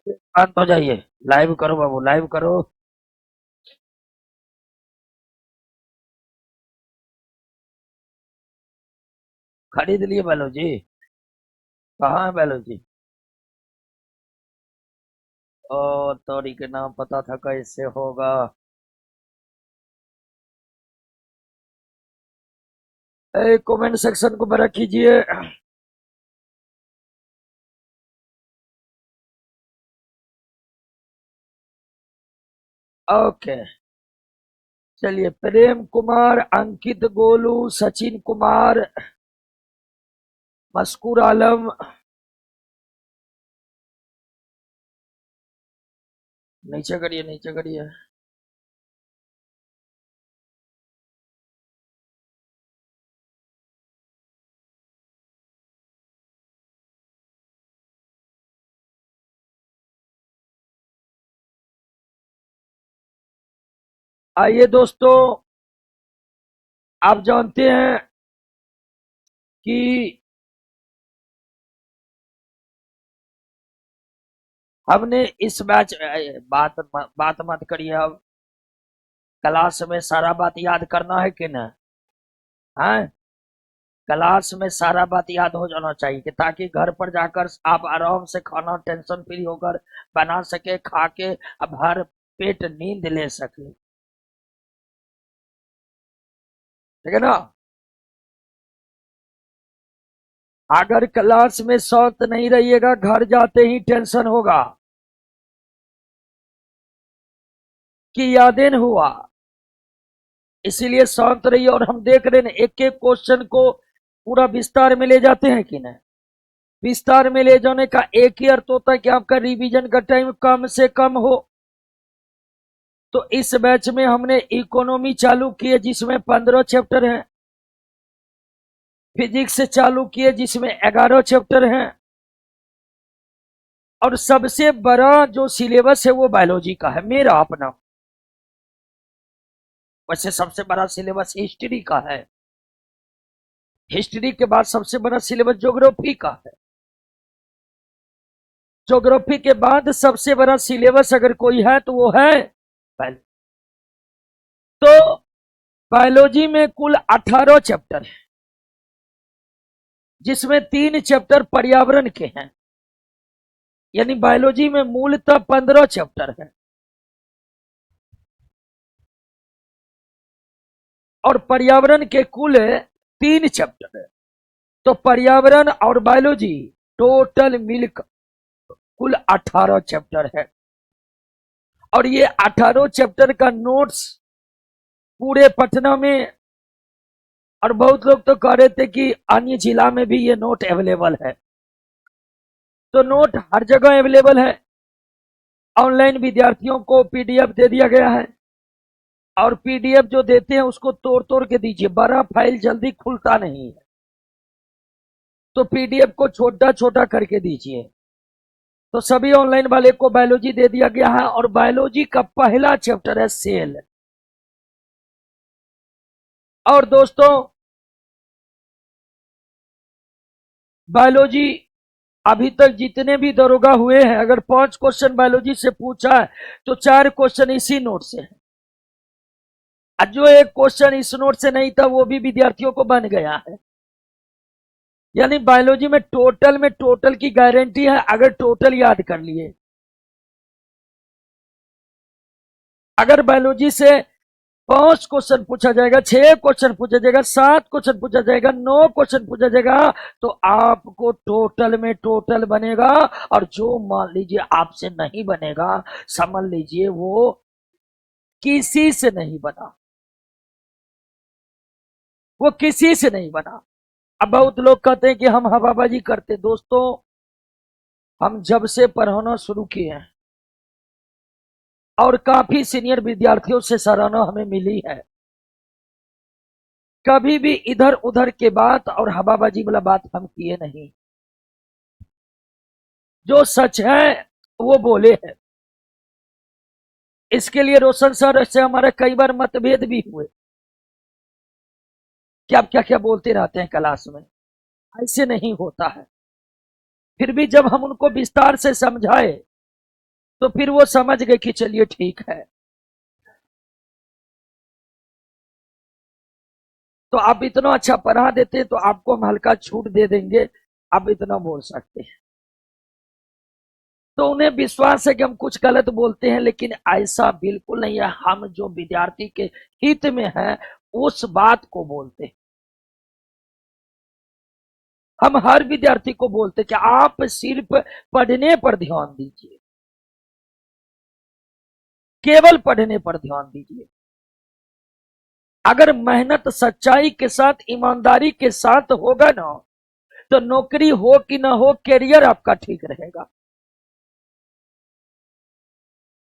शांत हो जाइए। लाइव करो बाबू, लाइव करो। खरीद लिए बैलो जी? कहाँ है बैलो जी? ओ, तोरी के नाम पता था कैसे होगा। कमेंट सेक्शन को बड़ा कीजिए। ओके, चलिए। प्रेम कुमार, अंकित, गोलू, सचिन कुमार, मस्कूर आलम। नीचे करिए, नीचे करिए। आइए दोस्तों, आप जानते हैं कि हमने इस बैच बात मत करिए। अब क्लास में सारा बात याद करना है कि ना? है, क्लास में सारा बात याद हो जाना चाहिए कि ताकि घर पर जाकर आप आराम से खाना टेंशन फ्री होकर बना सके, खा के अब हर पेट नींद ले सके। ठीक है ना? अगर क्लास में शांत नहीं रहिएगा, घर जाते ही टेंशन होगा कि यादें हुआ। इसीलिए शांत रहिए। और हम देख रहे हैं एक एक क्वेश्चन को पूरा विस्तार में ले जाते हैं कि नहीं? विस्तार में ले जाने का एक ही अर्थ होता है कि आपका रिवीजन का टाइम कम से कम हो। तो इस बैच में हमने इकोनॉमी चालू किए जिसमें 15 चैप्टर हैं। फिजिक्स से चालू किए जिसमें 11 चैप्टर हैं। और सबसे बड़ा जो सिलेबस है वो बायोलॉजी का है, मेरा अपना। वैसे सबसे बड़ा सिलेबस हिस्ट्री का है। हिस्ट्री के बाद सबसे बड़ा सिलेबस ज्योग्राफी का है। ज्योग्राफी के बाद सबसे बड़ा सिलेबस अगर कोई है तो वो है बायोलॉजी। तो बायोलॉजी में कुल 18 चैप्टर है, जिसमें 3 चैप्टर पर्यावरण के हैं। यानी बायोलॉजी में मूलतः 15 चैप्टर है। और पर्यावरण के कुल 3 चैप्टर है। तो पर्यावरण और बायोलॉजी टोटल मिलकर कुल 18 चैप्टर है। और ये 18 चैप्टर का नोट्स पूरे पटना में, और बहुत लोग तो कह रहे थे कि अन्य जिला में भी ये नोट अवेलेबल है। तो नोट हर जगह अवेलेबल है। ऑनलाइन विद्यार्थियों को पीडीएफ दे दिया गया है। और पीडीएफ जो देते हैं उसको तोड़ तोड़ के दीजिए, बड़ा फाइल जल्दी खुलता नहीं है। तो पीडीएफ को छोटा छोटा करके दीजिए। तो सभी ऑनलाइन वाले को बायोलॉजी दे दिया गया है। और बायोलॉजी का पहला चैप्टर है सेल। और दोस्तों, बायोलॉजी अभी तक जितने भी दरोगा हुए हैं, अगर 5 क्वेश्चन बायोलॉजी से पूछा है तो 4 क्वेश्चन इसी नोट से है। जो एक क्वेश्चन इस नोट से नहीं था वो भी विद्यार्थियों को बन गया है। यानी बायोलॉजी में टोटल की गारंटी है अगर टोटल याद कर लिए। अगर बायोलॉजी से 5 क्वेश्चन पूछा जाएगा, 6 क्वेश्चन पूछा जाएगा, 7 क्वेश्चन पूछा जाएगा, 9 क्वेश्चन पूछा जाएगा, तो आपको टोटल में टोटल बनेगा। और जो मान लीजिए आपसे नहीं बनेगा, समझ लीजिए वो किसी से नहीं बना, वो किसी से नहीं बना। अब बहुत लोग कहते हैं कि हम हवाबाजी करते। दोस्तों, हम जब से पढ़ाना शुरू किए हैं और काफी सीनियर विद्यार्थियों से सराहना हमें मिली है, कभी भी इधर उधर के बात और हवाबाजी वाला बात हम किए नहीं। जो सच है वो बोले हैं। इसके लिए रोशन सर से हमारे कई बार मतभेद भी हुए कि आप क्या क्या बोलते रहते हैं क्लास में, ऐसे नहीं होता है। फिर भी जब हम उनको विस्तार से समझाए तो फिर वो समझ गए कि चलिए ठीक है, तो आप इतना अच्छा पढ़ा देते हैं तो आपको हम हल्का छूट दे देंगे, आप इतना बोल सकते हैं। तो उन्हें विश्वास है कि हम कुछ गलत बोलते हैं, लेकिन ऐसा बिल्कुल नहीं है। हम जो विद्यार्थी के हित में है उस बात को बोलते हैं। हम हर विद्यार्थी को बोलते कि आप सिर्फ पढ़ने पर ध्यान दीजिए, केवल पढ़ने पर ध्यान दीजिए। अगर मेहनत सच्चाई के साथ, ईमानदारी के साथ होगा ना, तो नौकरी हो कि ना हो, कैरियर आपका ठीक रहेगा।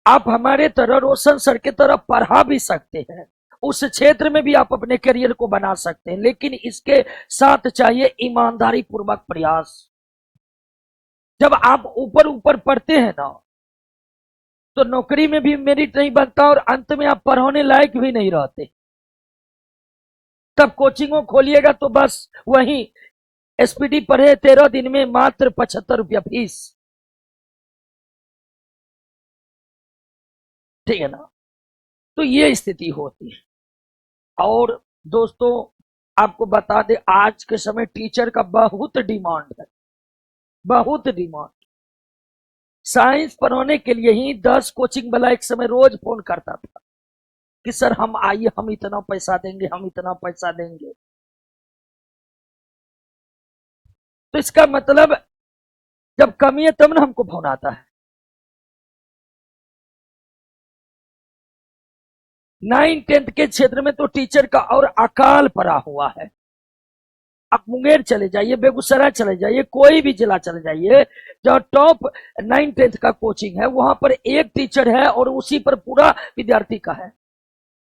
आप हमारे तरह, रोशन सर की तरह पढ़ा भी सकते हैं, उस क्षेत्र में भी आप अपने करियर को बना सकते हैं, लेकिन इसके साथ चाहिए ईमानदारी पूर्वक प्रयास। जब आप ऊपर ऊपर पढ़ते हैं ना, तो नौकरी में भी मेरिट नहीं बनता और अंत में आप पढ़ाने लायक भी नहीं रहते। तब कोचिंगों खोलिएगा तो बस वही एसपीडी पढ़े 13 दिन में मात्र 75 रुपया फीस, ठीक है ना। तो ये स्थिति होती है। और दोस्तों, आपको बता दे, आज के समय टीचर का बहुत डिमांड है, बहुत डिमांड। साइंस पढ़ाने के लिए ही 10 कोचिंग वाला एक समय रोज फोन करता था कि सर हम आइए, हम इतना पैसा देंगे, हम इतना पैसा देंगे। तो इसका मतलब जब कमी है तब ना हमको फोन आता है। 9-10 के क्षेत्र में तो टीचर का और अकाल पड़ा हुआ है। आप मुंगेर चले जाइए, बेगूसराय चले जाइए, कोई भी जिला चले जाइए, जहाँ टॉप 9-10 का कोचिंग है, वहां पर एक टीचर है और उसी पर पूरा विद्यार्थी का है।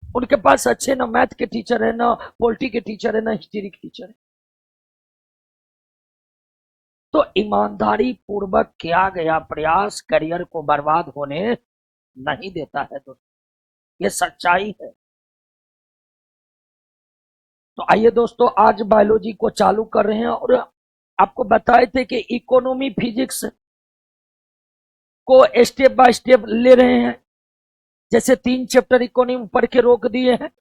उनके पास अच्छे ना मैथ के टीचर है, ना पॉलिटी के टीचर है, ना हिस्ट्री के टीचर है। तो ईमानदारी पूर्वक किया गया प्रयास करियर को बर्बाद होने नहीं देता है दोस्तों, ये सच्चाई है। तो आइए दोस्तों, आज बायोलॉजी को चालू कर रहे हैं और आपको बताए थे कि इकोनॉमी फिजिक्स को स्टेप बाय स्टेप ले रहे हैं। जैसे 3 चैप्टर इकोनॉमी पढ़ के रोक दिए हैं,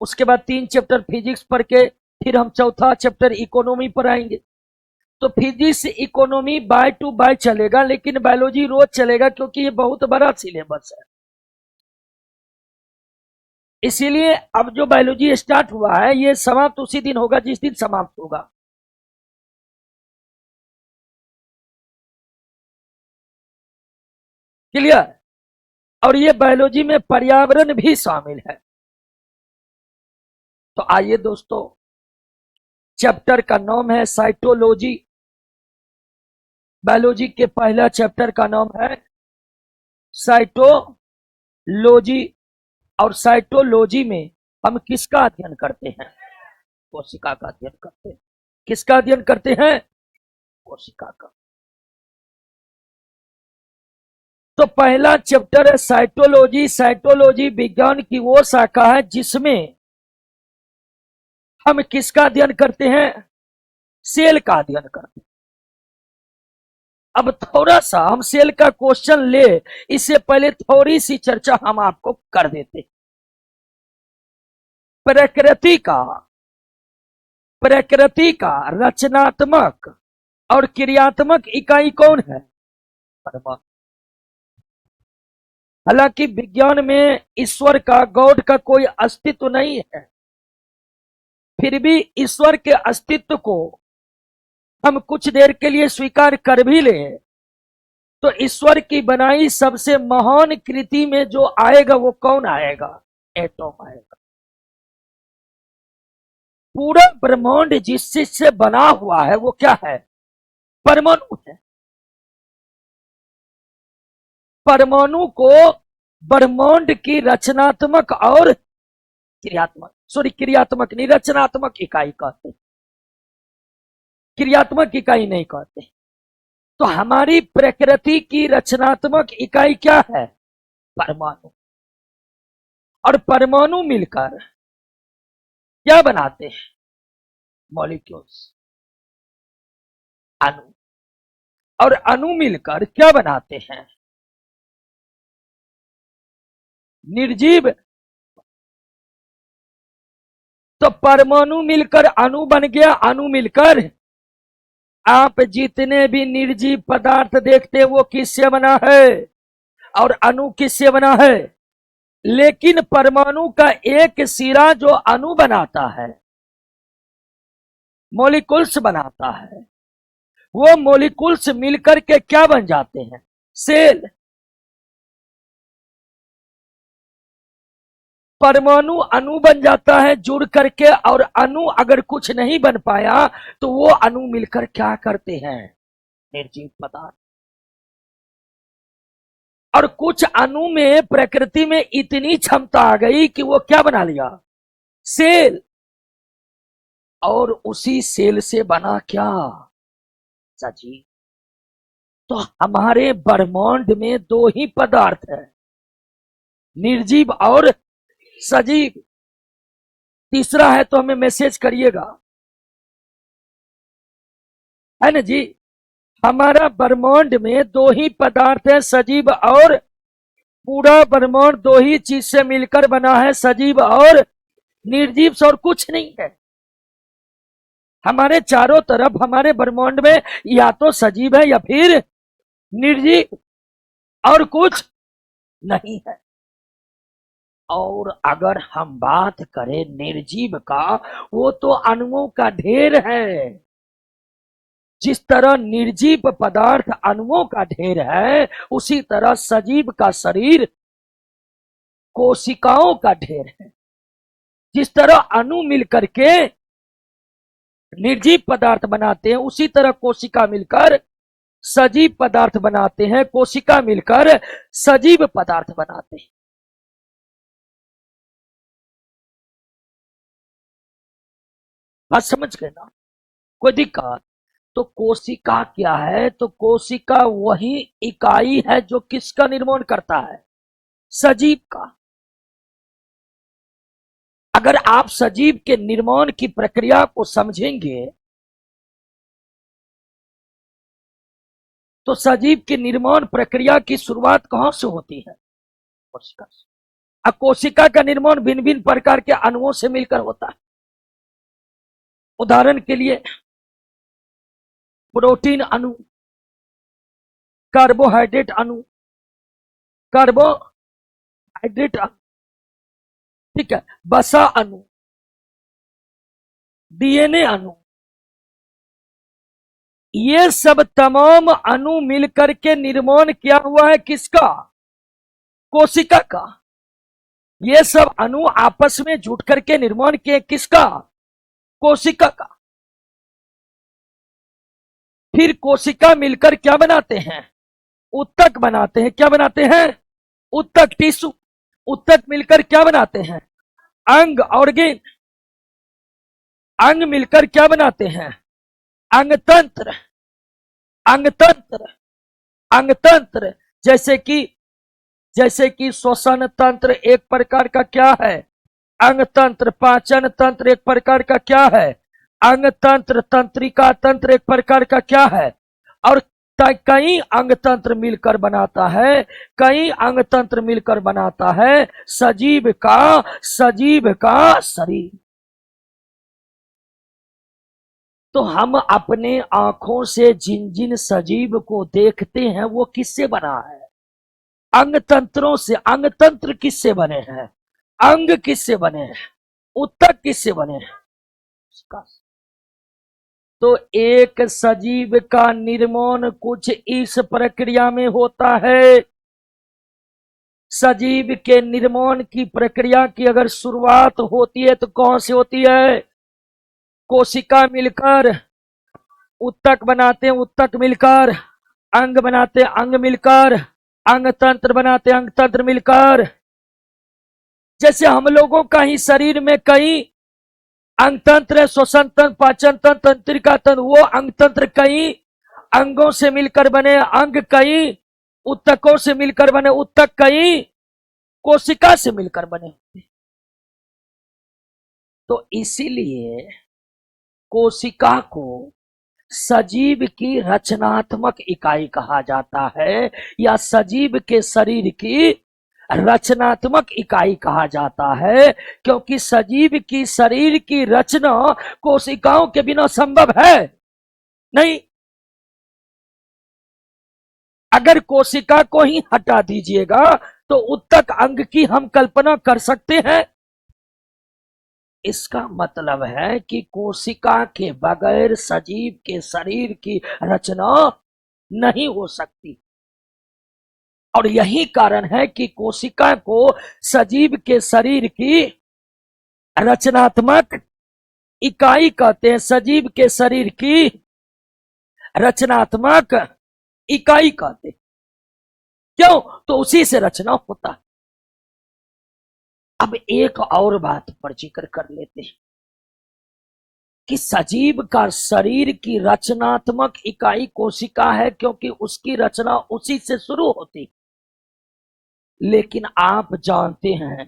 उसके बाद 3 चैप्टर फिजिक्स पढ़ के फिर हम चौथा चैप्टर इकोनॉमी पर आएंगे। तो physics economy by two by चलेगा, लेकिन बायोलॉजी रोज चलेगा, क्योंकि ये बहुत बड़ा सिलेबस है। इसीलिए अब जो बायोलॉजी स्टार्ट हुआ है, ये समाप्त उसी दिन होगा जिस दिन समाप्त होगा। क्लियर। और ये बायोलॉजी में पर्यावरण भी शामिल है। तो आइए दोस्तों, चैप्टर का नाम है साइटोलॉजी। बायोलॉजी के पहला चैप्टर का नाम है साइटोलॉजी। और साइटोलॉजी में हम किसका अध्ययन करते हैं? कोशिका का अध्ययन करते हैं। किसका अध्ययन करते हैं? कोशिका का। तो पहला चैप्टर है साइटोलॉजी। साइटोलॉजी विज्ञान की वो शाखा है जिसमें हम किसका अध्ययन करते हैं? सेल का अध्ययन करते हैं। अब थोड़ा सा हम सेल का क्वेश्चन ले, इससे पहले थोड़ी सी चर्चा हम आपको कर देते। प्रकृति का रचनात्मक और क्रियात्मक इकाई कौन है? परमाणु। हालांकि विज्ञान में ईश्वर का, गॉड का कोई अस्तित्व नहीं है, फिर भी ईश्वर के अस्तित्व को हम कुछ देर के लिए स्वीकार कर भी लें, तो ईश्वर की बनाई सबसे महान कृति में जो आएगा वो कौन आएगा? एटॉम आएगा। पूरा ब्रह्मांड जिस चीज से बना हुआ है वो क्या है? परमाणु है। परमाणु को ब्रह्मांड की रचनात्मक और क्रियात्मक नहीं, रचनात्मक इकाई कहते, क्रियात्मक इकाई नहीं कहते। तो हमारी प्रकृति की रचनात्मक इकाई क्या है? परमाणु। और परमाणु मिलकर क्या बनाते हैं? मॉलिक्यूल्स, अणु। और अणु मिलकर क्या बनाते हैं? निर्जीव। तो परमाणु मिलकर अणु बन गया, अणु मिलकर, आप जितने भी निर्जीव पदार्थ देखते हैं वो किससे बना है, और अणु किससे बना है। लेकिन परमाणु का एक सिरा जो अणु बनाता है, मॉलिक्यूल्स बनाता है, वो मॉलिक्यूल्स मिलकर के क्या बन जाते हैं, सेल। परमाणु अणु बन जाता है जुड़ करके, और अणु अगर कुछ नहीं बन पाया तो वो अणु मिलकर क्या करते हैं, निर्जीव पदार्थ। और कुछ अणु में प्रकृति में इतनी क्षमता आ गई कि वो क्या बना लिया, सेल। और उसी सेल से बना क्या, सजीव। तो हमारे ब्रह्मांड में दो ही पदार्थ है, निर्जीव और सजीव। तीसरा है तो हमें मैसेज करिएगा, है ना जी। हमारा ब्रह्मांड में दो ही पदार्थ है, सजीव और, पूरा ब्रह्मांड दो ही चीज से मिलकर बना है, सजीव और निर्जीव से, और कुछ नहीं है। हमारे चारों तरफ हमारे ब्रह्मांड में या तो सजीव है या फिर निर्जीव, और कुछ नहीं है। और अगर हम बात करें निर्जीव का, वो तो अणुओं का ढेर है। जिस तरह निर्जीव पदार्थ अणुओं का ढेर है, उसी तरह सजीव का शरीर कोशिकाओं का ढेर है। जिस तरह अणु मिलकर के निर्जीव पदार्थ बनाते हैं, उसी तरह कोशिका मिलकर सजीव पदार्थ बनाते हैं, कोशिका मिलकर सजीव पदार्थ बनाते हैं। बात समझ गए ना, कोई दिक्कत। तो कोशिका क्या है, तो कोशिका वही इकाई है जो किसका निर्माण करता है, सजीव का। अगर आप सजीव के निर्माण की प्रक्रिया को समझेंगे तो सजीव की निर्माण प्रक्रिया की शुरुआत कहां से होती है, कोशिका से। कोशिका का निर्माण भिन्न भिन्न प्रकार के अणुओं से मिलकर होता है। उदाहरण के लिए प्रोटीन अणु, कार्बोहाइड्रेट अणु, कार्बोहाइड्रेट अणु, ठीक है, वसा अणु, डीएनए अणु, ये सब तमाम अणु मिलकर के निर्माण किया हुआ है किसका, कोशिका का। ये सब अणु आपस में जुट करके निर्माण किए किसका, कोशिका का। फिर कोशिका मिलकर क्या बनाते हैं, उत्तक बनाते हैं। क्या बनाते हैं, उत्तक, टिश्यू। उत्तक मिलकर क्या बनाते हैं, अंग, ऑर्गेन। अंग मिलकर क्या बनाते हैं, अंगतंत्र। अंगतंत्र, अंगतंत्र जैसे कि श्वसन तंत्र एक प्रकार का क्या है, अंगतंत्र। पाचन तंत्र एक प्रकार का क्या है, अंगतंत्र। तंत्रिका तंत्र एक प्रकार का क्या है। और कई अंगतंत्र मिलकर बनाता है, कई अंगतंत्र मिलकर बनाता है सजीव का शरीर। तो हम अपने आंखों से जिन जिन सजीव को देखते हैं वो किससे बना है, अंग तंत्रों से। अंग तंत्र किससे बने हैं, अंग किससे बने हैं, उत्तक किससे बने हैं। तो एक सजीव का निर्माण कुछ इस प्रक्रिया में होता है। सजीव के निर्माण की प्रक्रिया की अगर शुरुआत होती है तो कौन से होती है, कोशिका मिलकर उत्तक बनाते हैं, उत्तक मिलकर अंग बनाते हैं, अंग मिलकर अंग तंत्र बनाते हैं, अंग तंत्र मिलकर। जैसे हम लोगों का ही शरीर में कई अंग तंत्र है, श्वसन तंत्र, पाचन तंत्र, तंत्रिका तंत्र। वो अंग तंत्र कई अंगों से मिलकर बने, अंग कई उत्तकों से मिलकर बने, उत्तक कई कोशिका से मिलकर बने। तो इसीलिए कोशिका को सजीव की रचनात्मक इकाई कहा जाता है, या सजीव के शरीर की रचनात्मक इकाई कहा जाता है, क्योंकि सजीव की शरीर की रचना कोशिकाओं के बिना संभव है नहीं। अगर कोशिका को ही हटा दीजिएगा तो उत्तक अंग की हम कल्पना कर सकते हैं। इसका मतलब है कि कोशिका के बगैर सजीव के शरीर की रचना नहीं हो सकती। और यही कारण है कि कोशिका को सजीव के शरीर की रचनात्मक इकाई कहते हैं। सजीव के शरीर की रचनात्मक इकाई कहते हैं। क्यों? तो उसी से रचना होता है। अब एक और बात पर जिक्र कर लेते हैं कि सजीव का शरीर की रचनात्मक इकाई कोशिका है, क्योंकि उसकी रचना उसी से शुरू होती। लेकिन आप जानते हैं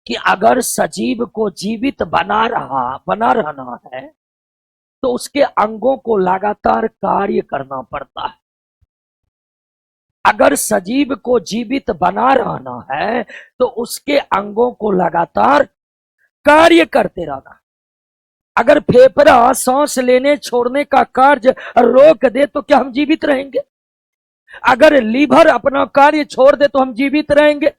कि अगर सजीव को जीवित बना रहना है तो उसके अंगों को लगातार कार्य करना पड़ता है। अगर सजीव को जीवित बना रहना है तो उसके अंगों को लगातार कार्य करते रहना। अगर फेफड़ा सांस लेने छोड़ने का कार्य रोक दे तो क्या हम जीवित रहेंगे? अगर लीवर अपना कार्य छोड़ दे तो हम जीवित रहेंगे?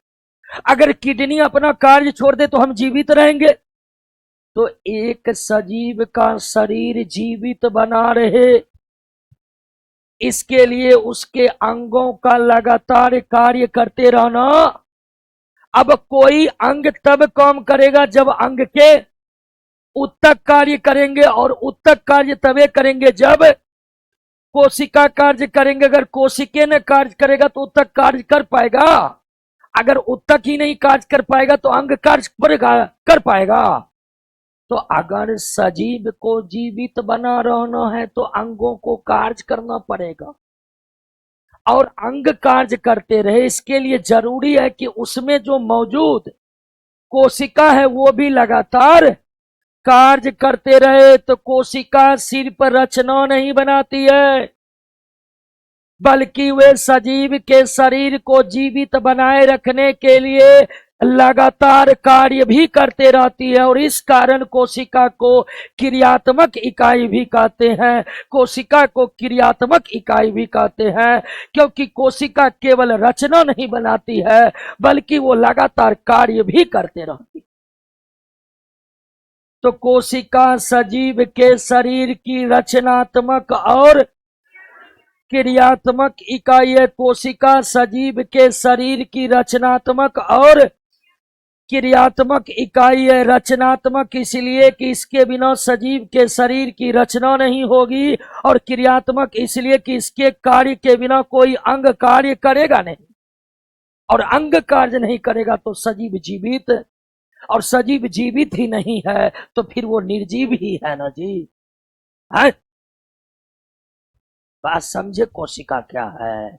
अगर किडनी अपना कार्य छोड़ दे तो हम जीवित रहेंगे? तो एक सजीव का शरीर जीवित बना रहे, इसके लिए उसके अंगों का लगातार कार्य करते रहना। अब कोई अंग तब काम करेगा जब अंग के उत्तक कार्य करेंगे, और उत्तक कार्य तभी करेंगे जब कोशिका कार्य करेंगे। अगर कोशिके ने कार्य करेगा तो उत्तक कार्य कर पाएगा। अगर उत्तक ही नहीं कार्य कर पाएगा तो अंग कार्य कर पाएगा। तो अगर सजीव को जीवित बना रहना है तो अंगों को कार्य करना पड़ेगा, और अंग कार्य करते रहे। इसके लिए जरूरी है कि उसमें जो मौजूद कोशिका है वो भी लगातार कार्य करते रहे। तो कोशिका सिर्फ रचना नहीं बनाती है, बल्कि वे सजीव के शरीर को जीवित बनाए रखने के लिए लगातार कार्य भी करते रहती है। और इस कारण कोशिका को क्रियात्मक इकाई भी कहते हैं। कोशिका को क्रियात्मक इकाई भी कहते हैं क्योंकि कोशिका केवल रचना नहीं बनाती है, बल्कि वो लगातार कार्य भी करते रहती है। तो कोशिका सजीव के शरीर की रचनात्मक और क्रियात्मक इकाई है। कोशिका सजीव के शरीर की रचनात्मक और क्रियात्मक इकाई है। रचनात्मक इसलिए कि इसके बिना सजीव के शरीर की रचना नहीं होगी, और क्रियात्मक इसलिए कि इसके कार्य के बिना कोई अंग कार्य करेगा नहीं, और अंग कार्य नहीं करेगा तो सजीव जीवित, और सजीव जीवित ही नहीं है तो फिर वो निर्जीव ही है ना जी। है? बात समझे कोशिका क्या है?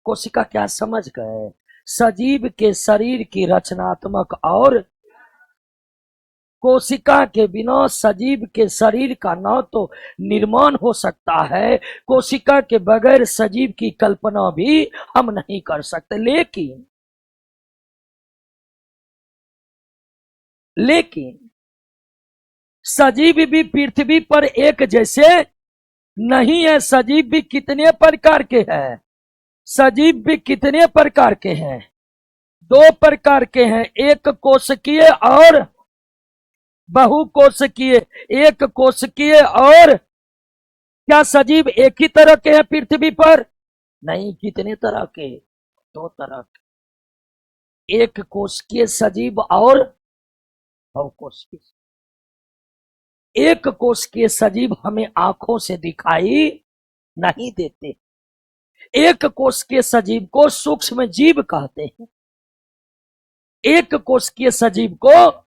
कोशिका क्या समझ गए? सजीव के शरीर की रचनात्मक और कोशिका के बिना सजीव के शरीर का न तो निर्माण हो सकता है, कोशिका के बगैर सजीव की कल्पना भी हम नहीं कर सकते। लेकिन सजीव भी पृथ्वी पर एक जैसे नहीं है। सजीव भी कितने प्रकार के हैं? सजीव भी कितने प्रकार के हैं? 2 प्रकार के हैं, एक कोशिकीय और बहुकोशिकीय। एक कोशिकीय और क्या सजीव एक ही तरह के हैं पृथ्वी पर? नहीं, कितने तरह के? 2 तरह के, एक कोशिकीय सजीव और बहुकोशिकीय। एक कोशिकीय सजीव हमें आंखों से दिखाई नहीं देते। एक कोशिकीय सजीव को सूक्ष्म जीव कहते हैं। एक कोशिकीय सजीव को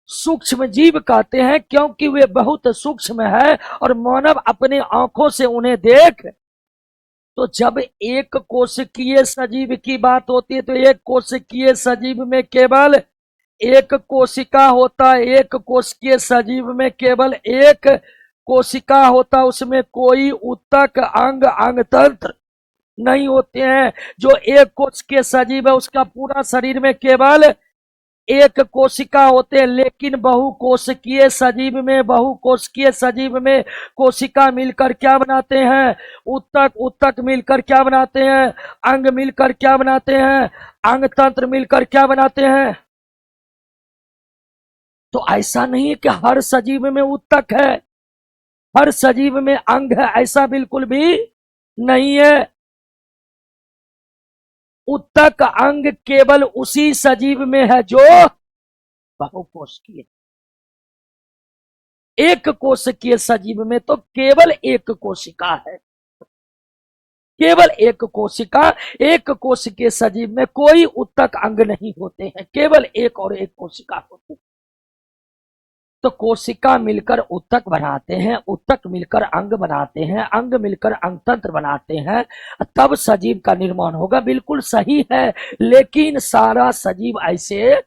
सूक्ष्म जीव कहते हैं क्योंकि वे बहुत सूक्ष्म है, और मानव अपने आंखों से उन्हें देख। तो जब एक कोशिकीय सजीव की बात होती है तो एक कोशिकीय सजीव में केवल एक कोशिका होता है। एक कोशिकीय सजीव में केवल एक कोशिका होता, उसमें कोई उत्तक अंग अंग तंत्र नहीं होते हैं। जो एक कोष के सजीव है उसका पूरा शरीर में केवल एक कोशिका होते हैं, लेकिन बहुकोशिकीय सजीव में कोशिका मिलकर क्या बनाते हैं? उत्तक, उत्तक मिलकर क्या बनाते हैं? अंग मिलकर क्या बनाते हैं? अंग तंत्र मिलकर क्या बनाते हैं? तो ऐसा नहीं है कि हर सजीव में उत्तक है, हर सजीव में अंग है, ऐसा बिल्कुल भी नहीं है। उत्तक अंग केवल उसी सजीव में है जो बहुकोशिकीय। एक कोशिकीय सजीव में तो केवल एक कोशिका है, केवल एक कोशिका। एक कोशिकीय सजीव में कोई उत्तक अंग नहीं होते हैं, केवल एक और एक कोशिका होती है। तो कोशिका मिलकर उत्तक बनाते हैं, उत्तक मिलकर अंग बनाते हैं, अंग मिलकर अंगतंत्र बनाते हैं, तब सजीव का निर्माण होगा। बिल्कुल सही है, लेकिन सारा सजीव ऐसे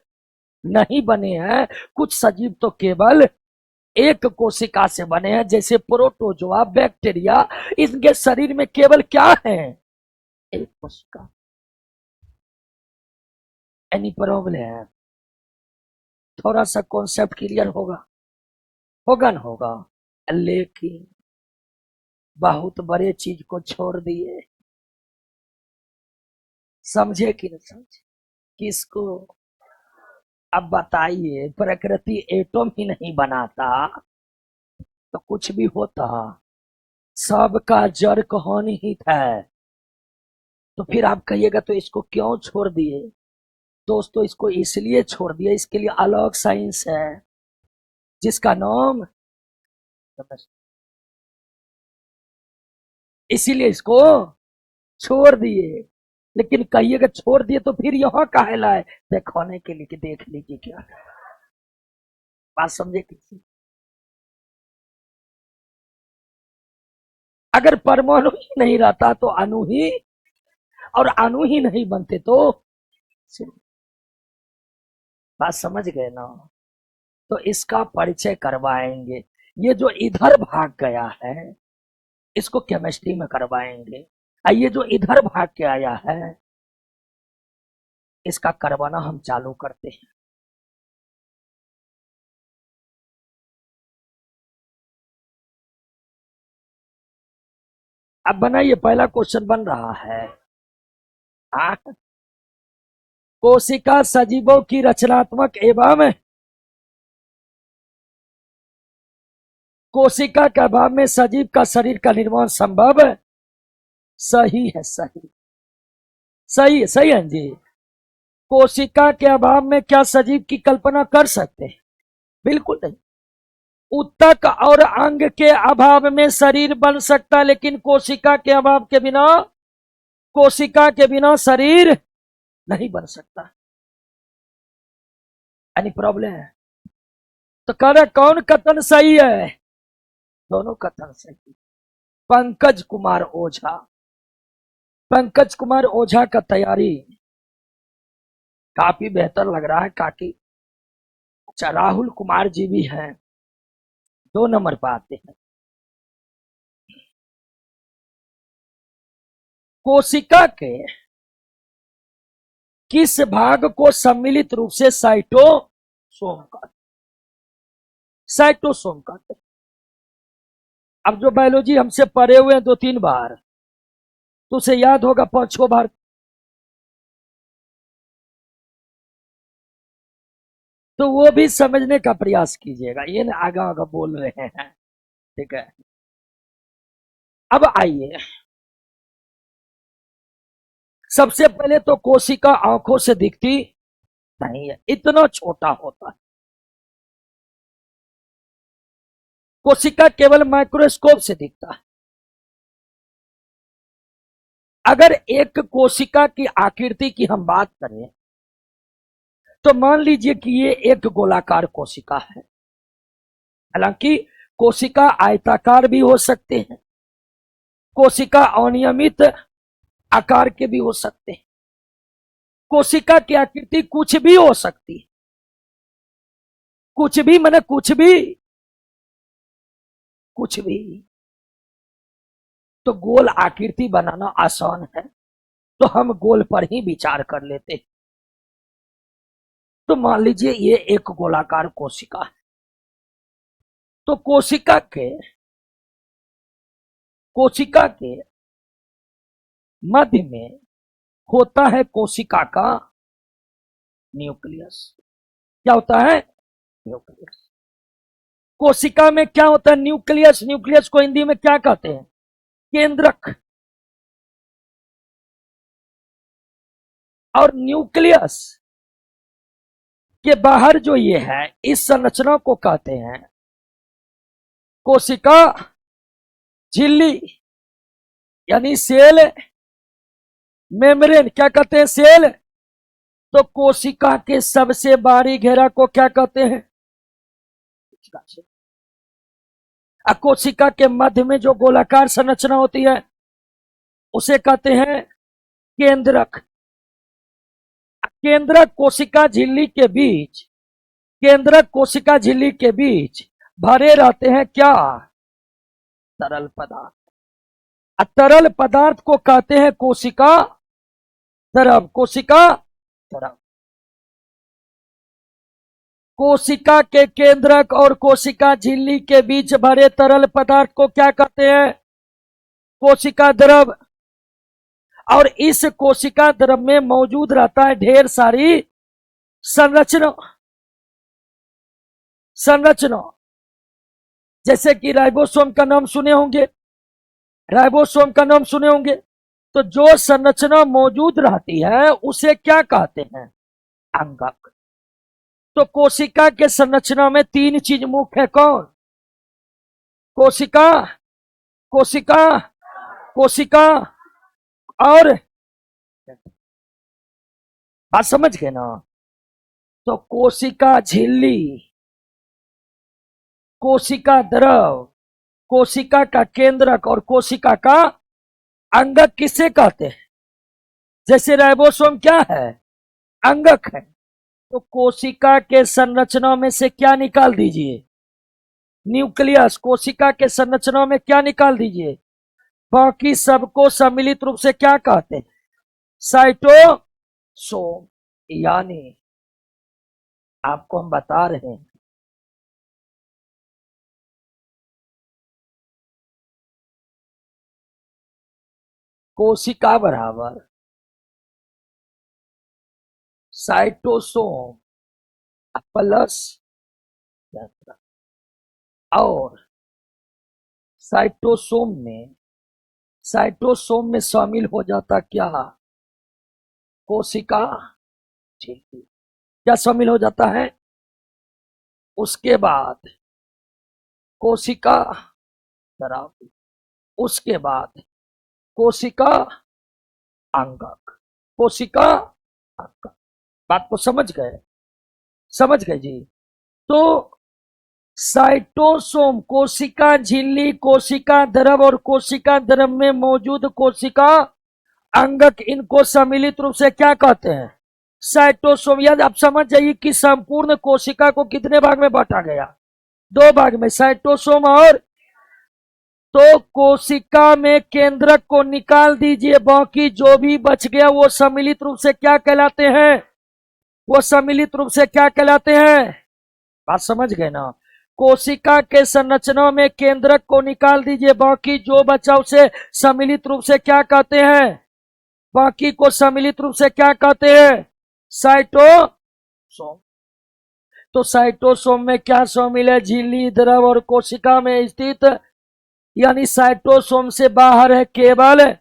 नहीं बने हैं। कुछ सजीव तो केवल एक कोशिका से बने हैं, जैसे प्रोटोजोआ, बैक्टीरिया, इनके शरीर में केवल क्या है? एक कोशिका। एनी प्रॉब्लम है? थोड़ा सा कॉन्सेप्ट क्लियर होगा? होगा ना? होगा। लेकिन बहुत बड़े चीज को छोड़ दिए, समझे कि नहीं समझे? किसको? अब बताइए, प्रकृति एटम ही नहीं बनाता तो कुछ भी होता? सबका जड़ कौन ही है? तो फिर आप कहिएगा तो इसको क्यों छोड़ दिए? दोस्तों, इसको इसलिए छोड़ दिया, इसके लिए अलग साइंस है जिसका नाम, इसीलिए इसको छोड़ दिए। लेकिन कहिएगा छोड़ दिए तो फिर यहाँ काहे लाए? दिखाने के लिए कि देख लीजिए क्या बात, समझे किसी? अगर परमाणु ही नहीं रहता तो अणु ही, और अणु ही नहीं बनते तो, बात समझ गए ना? तो इसका परिचय करवाएंगे। ये जो इधर भाग गया है इसको केमिस्ट्री में करवाएंगे। ये जो इधर भाग के आया है इसका करवाना हम चालू करते हैं। अब बनाइए, पहला क्वेश्चन बन रहा है। कोशिका सजीवों की रचनात्मक एवं कोशिका के अभाव में सजीव का शरीर का निर्माण संभव? सही है, सही सही है, सही है जी। कोशिका के अभाव में क्या सजीव की कल्पना कर सकते हैं? बिल्कुल नहीं। उत्तक और अंग के अभाव में शरीर बन सकता, लेकिन कोशिका के अभाव के बिना, कोशिका के बिना शरीर नहीं बन सकता। एनी प्रॉब्लम है? तो कह रहे कौन कथन सही है? दोनों कथन सही। पंकज कुमार ओझा, पंकज कुमार ओझा का तैयारी काफी बेहतर लग रहा है काकी। अच्छा, राहुल कुमार जी भी हैं, 2 नंबर पर आते हैं। कोशिका के किस भाग को सम्मिलित रूप से साइटोसोम कहते? साइटोसोम कहते। अब जो बायोलॉजी हमसे पढ़े हुए हैं 2-3 बार, तो उसे याद होगा 5-6 बार। तो वो भी समझने का प्रयास कीजिएगा, ये ना आगा आगा बोल रहे हैं। ठीक है, अब आइए। सबसे पहले तो कोशिका आंखों से दिखती नहीं है, इतना छोटा होता है। कोशिका केवल माइक्रोस्कोप से दिखता है। अगर एक कोशिका की आकृति की हम बात करें तो मान लीजिए कि ये एक गोलाकार कोशिका है। हालांकि कोशिका आयताकार भी हो सकते हैं, कोशिका अनियमित आकार के भी हो सकते हैं, कोशिका की आकृति कुछ भी हो सकती है। कुछ भी माने कुछ भी, कुछ भी। तो गोल आकृति बनाना आसान है, तो हम गोल पर ही विचार कर लेते। तो मान लीजिए ये एक गोलाकार कोशिका है। तो कोशिका के मध्य में होता है कोशिका का न्यूक्लियस। क्या होता है? न्यूक्लियस। कोशिका में क्या होता है? न्यूक्लियस। न्यूक्लियस को हिंदी में क्या कहते हैं? केंद्रक। और न्यूक्लियस के बाहर जो ये है, इस संरचना को कहते हैं कोशिका झिल्ली, यानी सेल मेम्ब्रेन। क्या कहते हैं? सेल। तो कोशिका के सबसे बाहरी घेरा को क्या कहते हैं? कोशिका के मध्य में जो गोलाकार संरचना होती है उसे कहते हैं केंद्रक। केंद्रक कोशिका झिल्ली के बीच, केंद्रक कोशिका झिल्ली के बीच भरे रहते हैं क्या? तरल पदार्थ। तरल पदार्थ को कहते हैं कोशिका द्रव। कोशिका द्रव। कोशिका के केंद्रक और कोशिका झिल्ली के बीच भरे तरल पदार्थ को क्या कहते हैं? कोशिका द्रव। और इस कोशिका द्रव में मौजूद रहता है ढेर सारी संरचना। जैसे कि राइबोसोम का नाम सुने होंगे, राइबोसोम का नाम सुने होंगे। तो जो संरचना मौजूद रहती है उसे क्या कहते हैं? अंगक। तो कोशिका के संरचना में तीन चीज मुख्य है। कौन? कोशिका, कोशिका, कोशिका और बात समझ गए ना? तो कोशिका झिल्ली, कोशिका द्रव, कोशिका का केंद्रक और कोशिका का अंगक किसे कहते हैं? जैसे राइबोसोम क्या है? अंगक है। तो कोशिका के संरचना में से क्या निकाल दीजिए? न्यूक्लियस। कोशिका के संरचना में क्या निकाल दीजिए? बाकी सबको सम्मिलित रूप से क्या कहते हैं? साइटोसोम। यानी आपको हम बता रहे हैं कोशिका बराबर साइटोसोम प्लस और साइटोसोम में शामिल हो जाता क्या? कोशिका झिल्ली। क्या शामिल हो जाता है? उसके बाद कोशिका द्रव, उसके बाद कोशिका अंगक, कोशिका अंगक। बात को समझ गए? समझ गए जी। तो साइटोसोम कोशिका झिल्ली, कोशिका द्रव और कोशिका द्रव में मौजूद कोशिका अंगक, इनको सम्मिलित रूप से क्या कहते हैं? साइटोसोम। यदि आप समझ जाइए कि संपूर्ण कोशिका को कितने भाग में बांटा गया? दो भाग में, साइटोसोम और। तो कोशिका में केंद्रक को निकाल दीजिए, बाकी जो भी बच गया वो सम्मिलित रूप से क्या कहलाते हैं? वो सम्मिलित रूप से क्या कहलाते हैं? बात समझ गए ना? कोशिका के संरचना में केंद्रक को निकाल दीजिए, बाकी जो बचा उसे सम्मिलित रूप से क्या कहते हैं? बाकी को सम्मिलित रूप से क्या कहते हैं? साइटोसोम। तो साइटोसोम में क्या शामिल है? झिल्ली, द्रव और कोशिका में स्थित, यानी साइटोसोम से बाहर है केवल।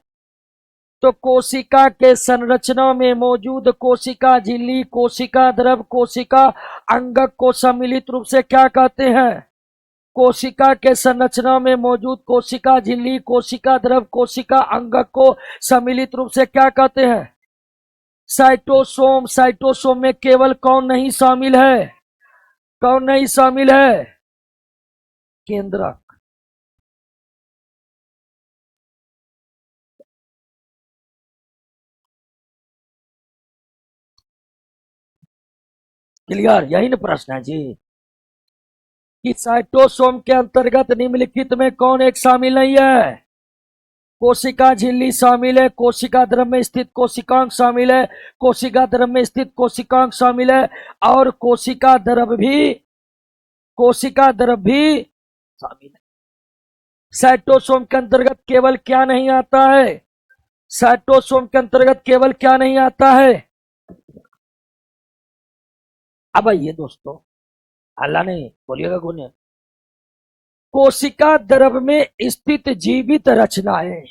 तो कोशिका के संरचना में मौजूद कोशिका झिल्ली, कोशिका द्रव, कोशिका अंगक को सम्मिलित रूप से क्या कहते हैं? कोशिका के संरचना में मौजूद कोशिका झिल्ली, कोशिका द्रव, कोशिका अंगक को सम्मिलित रूप से क्या कहते हैं? साइटोसोम। साइटोसोम में केवल कौन नहीं शामिल है? कौन नहीं शामिल है? केंद्रक। क्लियर? यही ना प्रश्न है जी, कि साइटोसोम के अंतर्गत निम्नलिखित में कौन एक शामिल नहीं है? कोशिका झिल्ली शामिल है, कोशिका द्रव में स्थित कोशिकांग शामिल है, कोशिका द्रव में स्थित कोशिकांग शामिल है, और कोशिका द्रव भी शामिल है। साइटोसोम के अंतर्गत केवल क्या नहीं आता है? साइटोसोम के अंतर्गत केवल क्या नहीं आता है? अब आइए दोस्तों, हल्ला नहीं, बोलिएगा कौन है? कोशिका द्रव में स्थित जीवित रचनाएं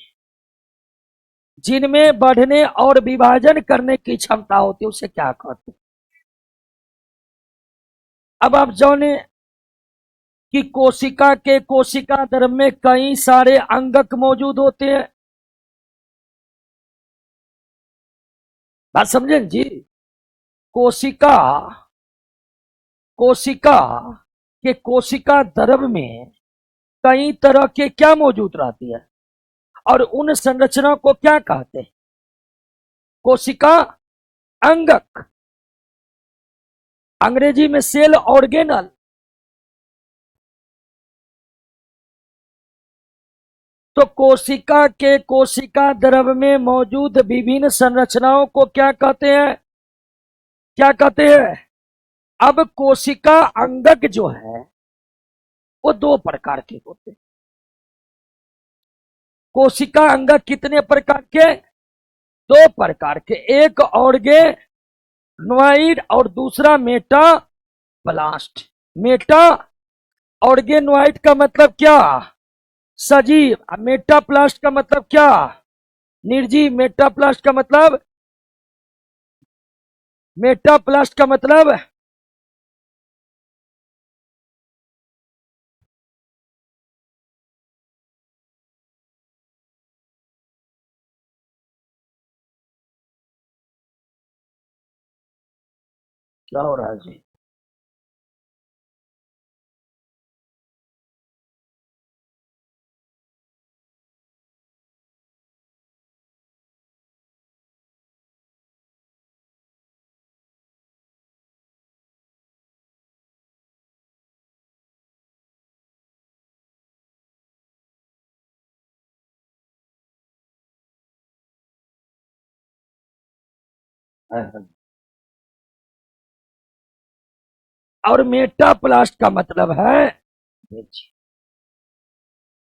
जिनमें बढ़ने और विभाजन करने की क्षमता होती है उसे क्या कहते हैं? अब आप जाने कि कोशिका द्रव में कई सारे अंगक मौजूद होते हैं। बात समझें जी? कोशिका कोशिका द्रव में कई तरह के क्या मौजूद रहती है, और उन संरचना को क्या कहते हैं? कोशिका अंगक, अंग्रेजी में सेल ऑर्गेनल। तो कोशिका द्रव में मौजूद विभिन्न संरचनाओं को क्या कहते हैं? क्या कहते हैं? अब कोशिका अंगक जो है वो दो प्रकार के होते हैं। कोशिका अंगक कितने प्रकार के? दो प्रकार के, एक ऑर्गेनोइड और दूसरा मेटाप्लास्ट। मेटा ऑर्गेनोइड का मतलब क्या? सजीव। मेटाप्लास्ट का मतलब क्या? निर्जीव। मेटाप्लास्ट का मतलब क्या हो रहा है जी? और मेटाप्लास्ट का मतलब है,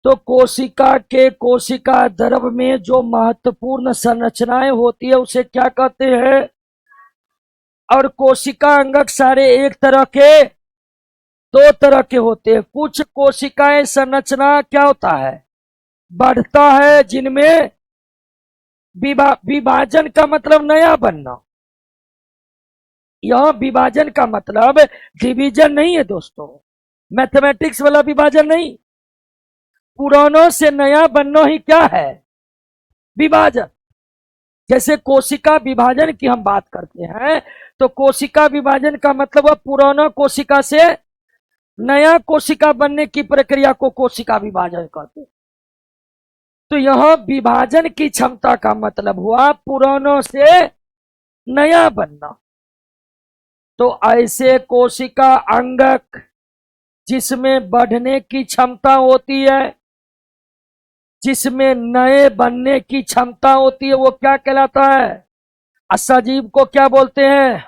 तो कोशिका द्रव में जो महत्वपूर्ण संरचनाएं होती है उसे क्या कहते हैं? और कोशिका अंगक सारे एक तरह के, दो तरह के होते हैं। कुछ कोशिकाएं संरचना क्या होता है? बढ़ता है, जिनमें विभाजन का मतलब नया बनना। यह विभाजन का मतलब डिवीजन नहीं है दोस्तों, मैथमेटिक्स वाला विभाजन नहीं। पुरानों से नया बनना ही क्या है? विभाजन। जैसे कोशिका विभाजन की हम बात करते हैं तो कोशिका विभाजन का मतलब वह पुराना कोशिका से नया कोशिका बनने की प्रक्रिया को कोशिका विभाजन कहते हैं। तो यह विभाजन की क्षमता का मतलब हुआ पुरानों से नया बनना। तो ऐसे कोशिका अंगक जिसमें बढ़ने की क्षमता होती है, जिसमें नए बनने की क्षमता होती है, वो क्या कहलाता है? सजीव को क्या बोलते हैं?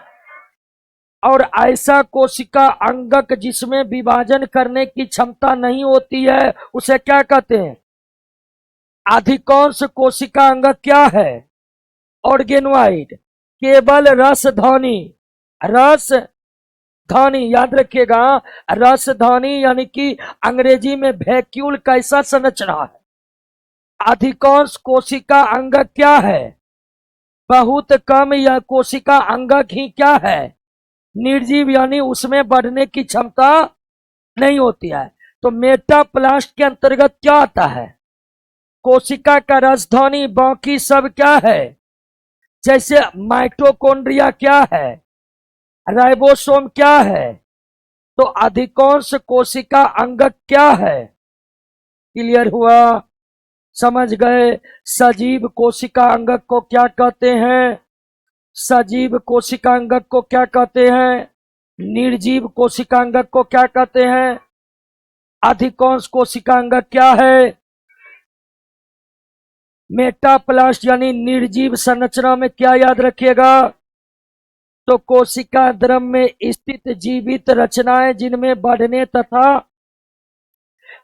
और ऐसा कोशिका अंगक जिसमें विभाजन करने की क्षमता नहीं होती है उसे क्या कहते हैं? अधिकांश कोशिका अंगक क्या है? ऑर्गेनोइड। केवल रसधानी याद रखिएगा, रसधानी यानी कि अंग्रेजी में वैक्यूल कैसा संरचना है। अधिकांश कोशिका अंगक क्या है? बहुत कम या कोशिका अंगक ही क्या है? निर्जीव, यानी उसमें बढ़ने की क्षमता नहीं होती है। तो मेटाप्लास्ट के अंतर्गत क्या आता है? कोशिका का राजधानी, बाकी सब क्या है? जैसे माइटोकॉन्ड्रिया क्या है, राइबोसोम क्या है। तो अधिकांश कोशिका अंगक क्या है? क्लियर हुआ? समझ गए? सजीव कोशिका अंगक को क्या कहते हैं? सजीव कोशिका अंगक को क्या कहते हैं? निर्जीव कोशिका अंगक को क्या कहते हैं? अधिकांश कोशिका अंगक क्या है? मेटाप्लास्ट यानी निर्जीव संरचना में क्या याद रखिएगा, तो कोशिका द्रव में स्थित जीवित रचनाएं जिनमें बढ़ने तथा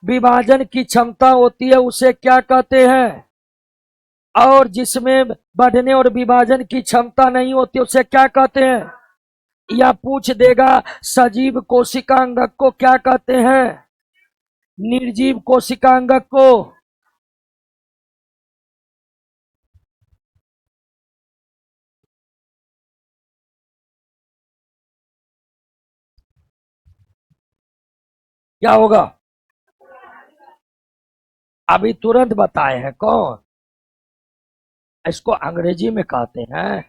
विभाजन की क्षमता होती है उसे क्या कहते हैं, और जिसमें बढ़ने और विभाजन की क्षमता नहीं होती उसे क्या कहते हैं। या पूछ देगा सजीव कोशिकांगक को क्या कहते हैं, निर्जीव कोशिकांगक को। क्या होगा, अभी तुरंत बताए हैं कौन, इसको अंग्रेजी में कहते हैं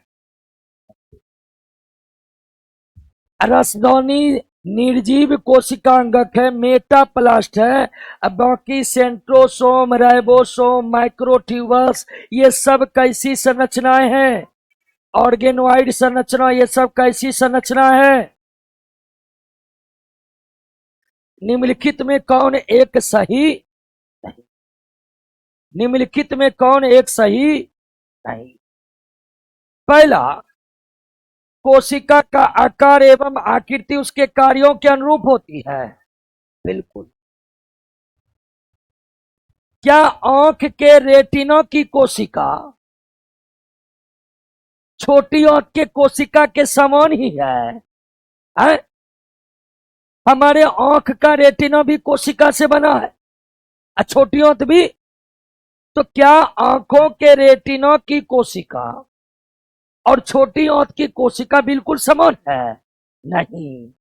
रसदौनी निर्जीव कोशिकांगक है, मेटाप्लास्ट है। अब बाकी सेंट्रोसोम, राइबोसोम, माइक्रोट्यूबल्स ये सब कैसी संरचनाएं हैं, ऑर्गेनोइड संरचना, ये सब कैसी संरचना है। निम्नलिखित में कौन एक सही नहीं, निम्नलिखित में कौन एक सही नहीं। पहला, कोशिका का आकार एवं आकृति उसके कार्यों के अनुरूप होती है, बिल्कुल। क्या आंख के रेटिना की कोशिका छोटी आंख के कोशिका के समान ही है? हमारे आंख का रेटिना भी कोशिका से बना है, छोटी आंख भी। तो क्या आंखों के रेटिना की कोशिका और छोटी आंत की कोशिका बिल्कुल समान है? नहीं।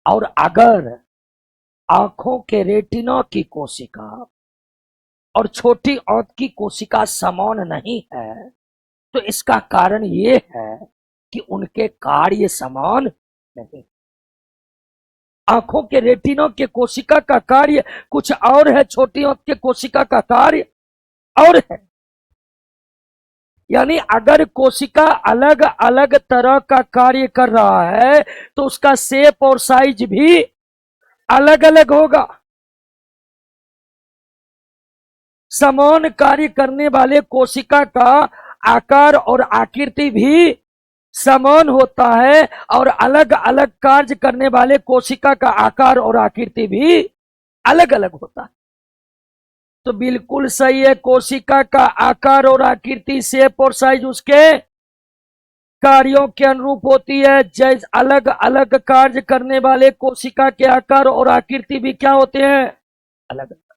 और अगर आंखों के रेटिना की कोशिका और छोटी आंत की कोशिका समान नहीं है तो इसका कारण ये है कि उनके कार्य समान नहीं। आंखों के रेटिना के कोशिका का कार्य कुछ और है, छोटी आंत के कोशिका का कार्य और है। यानी अगर कोशिका अलग अलग तरह का कार्य कर रहा है तो उसका शेप और साइज भी अलग अलग होगा। समान कार्य करने वाले कोशिका का आकार और आकृति भी समान होता है और अलग अलग कार्य करने वाले कोशिका का आकार और आकृति भी अलग अलग होता है। तो बिल्कुल सही है, कोशिका का आकार और आकृति, शेप और साइज उसके कार्यों के अनुरूप होती है। जैसे अलग अलग कार्य करने वाले कोशिका के आकार और आकृति भी क्या होते हैं, अलग अलग।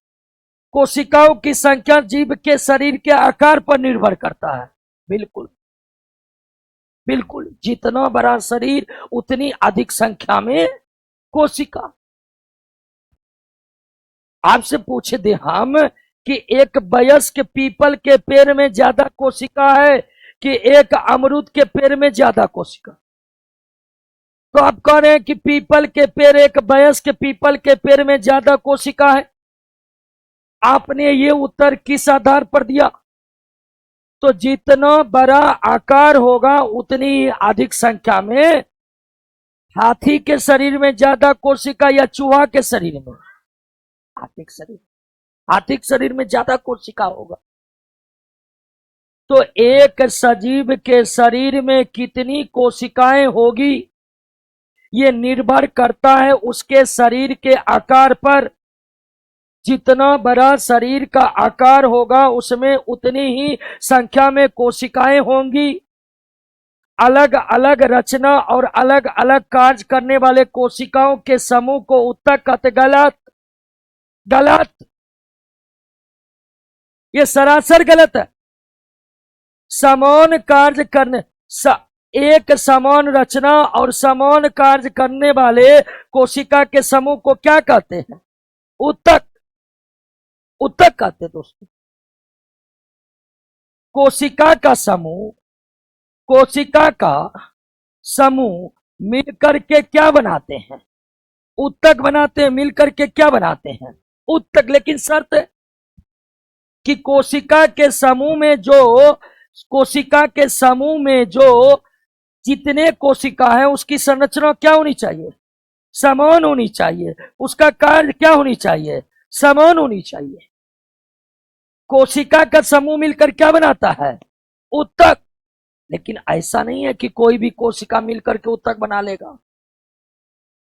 कोशिकाओं की संख्या जीव के शरीर के आकार पर निर्भर करता है, बिल्कुल बिल्कुल। जितना बड़ा शरीर उतनी अधिक संख्या में कोशिका। आपसे पूछे दे हम कि एक वयस्क पीपल के पेड़ में ज्यादा कोशिका है कि एक अमरूद के पेड़ में ज्यादा कोशिका, तो आप कह रहे हैं कि पीपल के पेड़, एक वयस्क पीपल के पेड़ में ज्यादा कोशिका है। आपने ये उत्तर किस आधार पर दिया? तो जितना बड़ा आकार होगा उतनी अधिक संख्या में हाथी के शरीर में ज्यादा कोशिका या चूहा के शरीर में? हाथी के शरीर में ज्यादा कोशिका होगा। तो एक सजीव के शरीर में कितनी कोशिकाएं होगी ये निर्भर करता है उसके शरीर के आकार पर। जितना बड़ा शरीर का आकार होगा उसमें उतनी ही संख्या में कोशिकाएं होंगी। अलग अलग रचना और अलग अलग कार्य करने वाले कोशिकाओं के समूह को उत्तर कहते। गलत, गलत, ये सरासर गलत है। समान कार्य करने, एक समान रचना और समान कार्य करने वाले कोशिका के समूह को क्या कहते हैं? उत्तक, उत्तक कहते हैं दोस्तों। कोशिका का समूह, कोशिका का समूह मिलकर के क्या बनाते हैं? उत्तक बनाते हैं। मिलकर के क्या बनाते हैं? उत्तक। लेकिन शर्त है कि कोशिका के समूह में जो, कोशिका के समूह में जो जितने कोशिका है उसकी संरचना क्या होनी चाहिए? समान होनी चाहिए। उसका कार्य क्या होनी चाहिए? समान होनी चाहिए। कोशिका का समूह मिलकर क्या बनाता है? ऊतक। लेकिन ऐसा नहीं है कि कोई भी कोशिका मिलकर के ऊतक बना लेगा।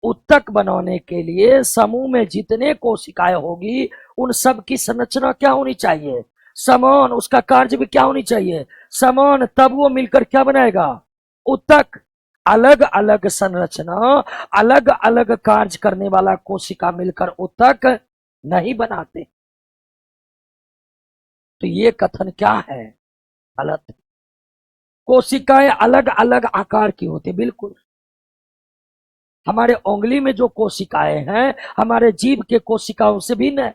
ऊतक बनाने के लिए समूह में जितने कोशिकाएं होगी उन सब की संरचना क्या होनी चाहिए? समान। उसका कार्य भी क्या होनी चाहिए? समान। तब वो मिलकर क्या बनाएगा? ऊतक। अलग अलग संरचना, अलग अलग कार्य करने वाला कोशिका मिलकर ऊतक नहीं बनाते। तो ये कथन क्या है? गलत। कोशिकाएं अलग अलग आकार की होती, बिल्कुल। हमारे उंगली में जो कोशिकाएं हैं हमारे जीभ के कोशिकाओं से भिन्न है।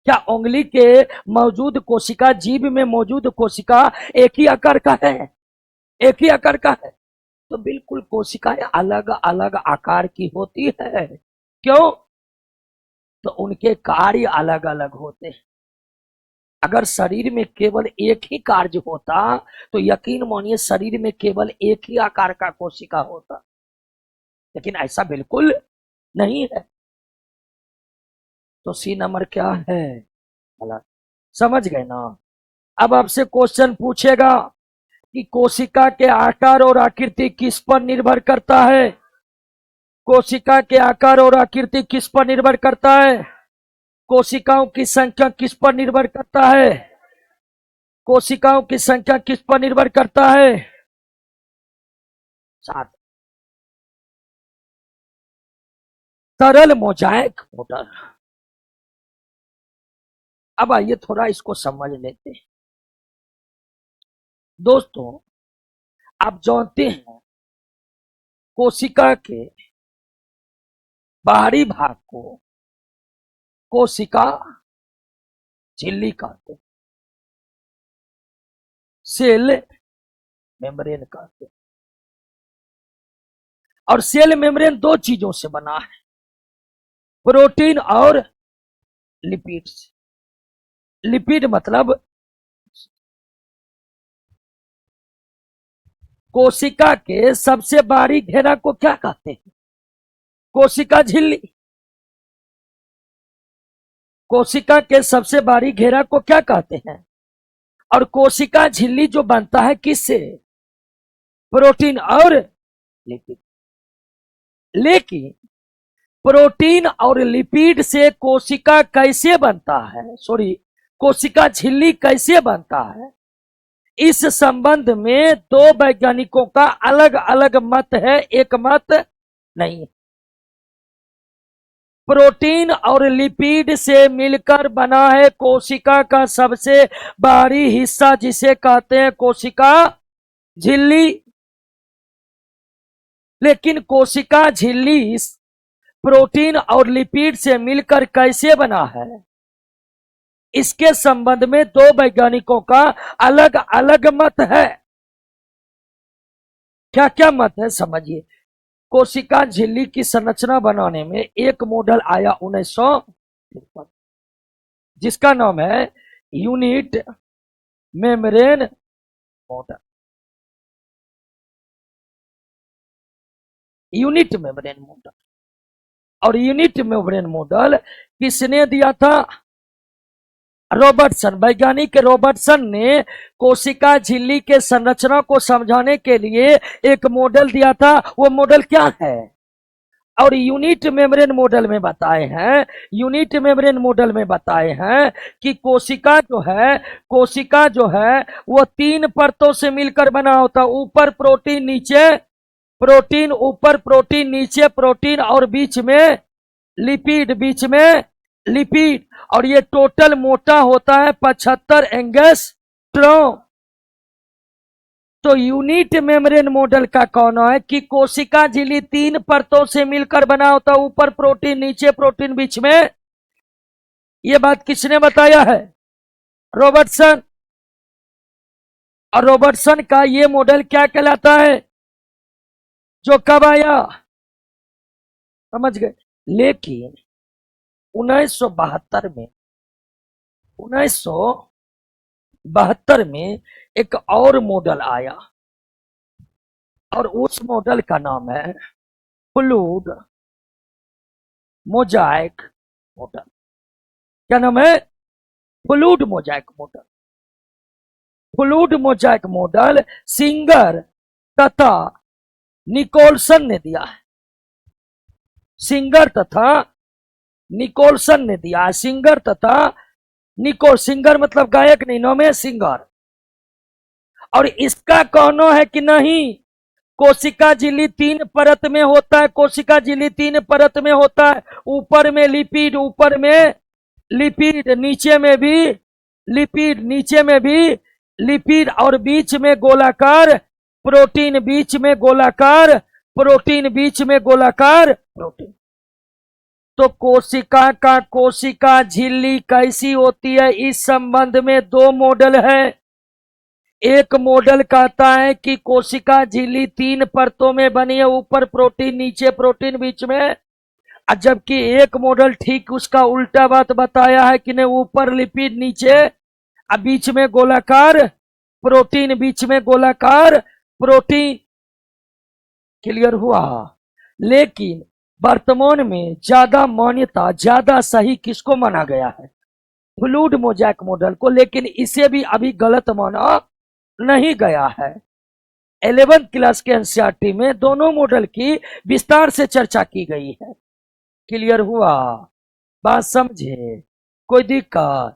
क्या उंगली के मौजूद कोशिका जीभ में मौजूद कोशिका एक ही आकार का है? एक ही आकार का है? तो बिल्कुल कोशिकाएं अलग अलग आकार की होती है। क्यों? तो उनके कार्य अलग अलग होते हैं। अगर शरीर में केवल एक ही कार्य होता तो यकीन मानिए शरीर में केवल एक ही आकार का कोशिका होता, लेकिन ऐसा बिल्कुल नहीं है। तो सी नंबर क्या है? गलत। समझ गए ना? अब आपसे क्वेश्चन पूछेगा कि कोशिका के आकार और आकृति किस पर निर्भर करता है? कोशिका के आकार और आकृति किस पर निर्भर करता है? कोशिकाओं की संख्या किस पर निर्भर करता है? कोशिकाओं की संख्या किस पर निर्भर करता है? 7। तरल मोजाइक मॉडल। अब आइए थोड़ा इसको समझ लेते हैं। दोस्तों, आप जानते हैं कोशिका के बाहरी भाग को कोशिका झिल्ली कहते हैं, सेल मेम्ब्रेन कहते हैं। और सेल मेम्ब्रेन दो चीजों से बना है, प्रोटीन और लिपिड से। लिपिड मतलब कोशिका के सबसे बाहरी घेरा को क्या कहते हैं? कोशिका झिल्ली। कोशिका के सबसे बाहरी घेरा को क्या कहते हैं? और कोशिका झिल्ली जो बनता है किससे? प्रोटीन और लिपिड। लेकिन प्रोटीन और लिपिड से कोशिका कैसे बनता है, सॉरी, कोशिका झिल्ली कैसे बनता है, इस संबंध में दो वैज्ञानिकों का अलग अलग मत है, एक मत नहीं। प्रोटीन और लिपिड से मिलकर बना है कोशिका का सबसे बाहरी हिस्सा जिसे कहते हैं कोशिका झिल्ली। लेकिन कोशिका झिल्ली प्रोटीन और लिपिड से मिलकर कैसे बना है, इसके संबंध में दो वैज्ञानिकों का अलग अलग मत है। क्या क्या मत है समझिए। कोशिका झिल्ली की संरचना बनाने में एक मॉडल आया 1953, जिसका नाम है unit membrane model. Unit membrane model. और यूनिट मेम्ब्रेन मॉडल किसने दिया था? रॉबर्टसन। वैज्ञानिक रॉबर्टसन ने कोशिका झिल्ली के संरचना को समझाने के लिए एक मॉडल दिया था। वो मॉडल क्या है? और यूनिट मेम्ब्रेन मॉडल में बताए हैं, यूनिट मेम्ब्रेन मॉडल में बताए हैं कि कोशिका जो है वो 3 परतों से मिलकर बना होता। ऊपर प्रोटीन, नीचे प्रोटीन, ऊपर प्रोटीन, नीचे प्रोटीन और बीच में लिपिड, बीच में लिपिड। और ये टोटल मोटा होता है 75 एंगस्ट्रॉम। तो यूनिट मेम्ब्रेन मॉडल का कहना है कि कोशिका झिल्ली 3 परतों से मिलकर बना होता, ऊपर प्रोटीन, नीचे प्रोटीन, बीच में। ये बात किसने बताया है? रॉबर्टसन। और रॉबर्टसन का ये मॉडल क्या कहलाता है? जो कब आया? समझ गए। लेकिन 1972 में एक और मॉडल आया और उस मॉडल का नाम है फ्लूइड मोजाइक मॉडल। क्या नाम है? Fluid Mosaic model. Fluid Mosaic model singer तथा निकोलसन ने दिया है। सिंगर तथा निकोलसन ने दिया है। सिंगर तथा सिंगर मतलब गायक नहीं, नाम है सिंगर। और इसका कहना है कि नहीं, कोशिका झिल्ली 3 परत में होता है। कोशिका झिल्ली 3 परत में होता है। ऊपर में लिपिड, ऊपर में लिपिड, नीचे में भी लिपिड, नीचे में भी लिपिड, और बीच में गोलाकार प्रोटीन, बीच में गोलाकार प्रोटीन, बीच में गोलाकार प्रोटीन। तो कोशिका झिल्ली कैसी होती है, इस संबंध में 2 मॉडल है। एक मॉडल कहता है कि कोशिका झिल्ली 3 परतों में बनी है, ऊपर प्रोटीन, नीचे प्रोटीन, बीच में। जबकि एक मॉडल ठीक उसका उल्टा बात बताया है कि नहीं, ऊपर लिपिड, नीचे बीच में गोलाकार प्रोटीन, बीच में गोलाकार प्रोटीन। क्लियर हुआ। लेकिन वर्तमान में ज्यादा मान्यता, ज्यादा सही किसको माना गया है, फ्लूइड मोजाइक मॉडल को। लेकिन इसे भी अभी गलत माना नहीं गया है। 11th क्लास के एनसीईआरटी में दोनों मॉडल की विस्तार से चर्चा की गई है। क्लियर हुआ, बात समझे, कोई दिक्कत?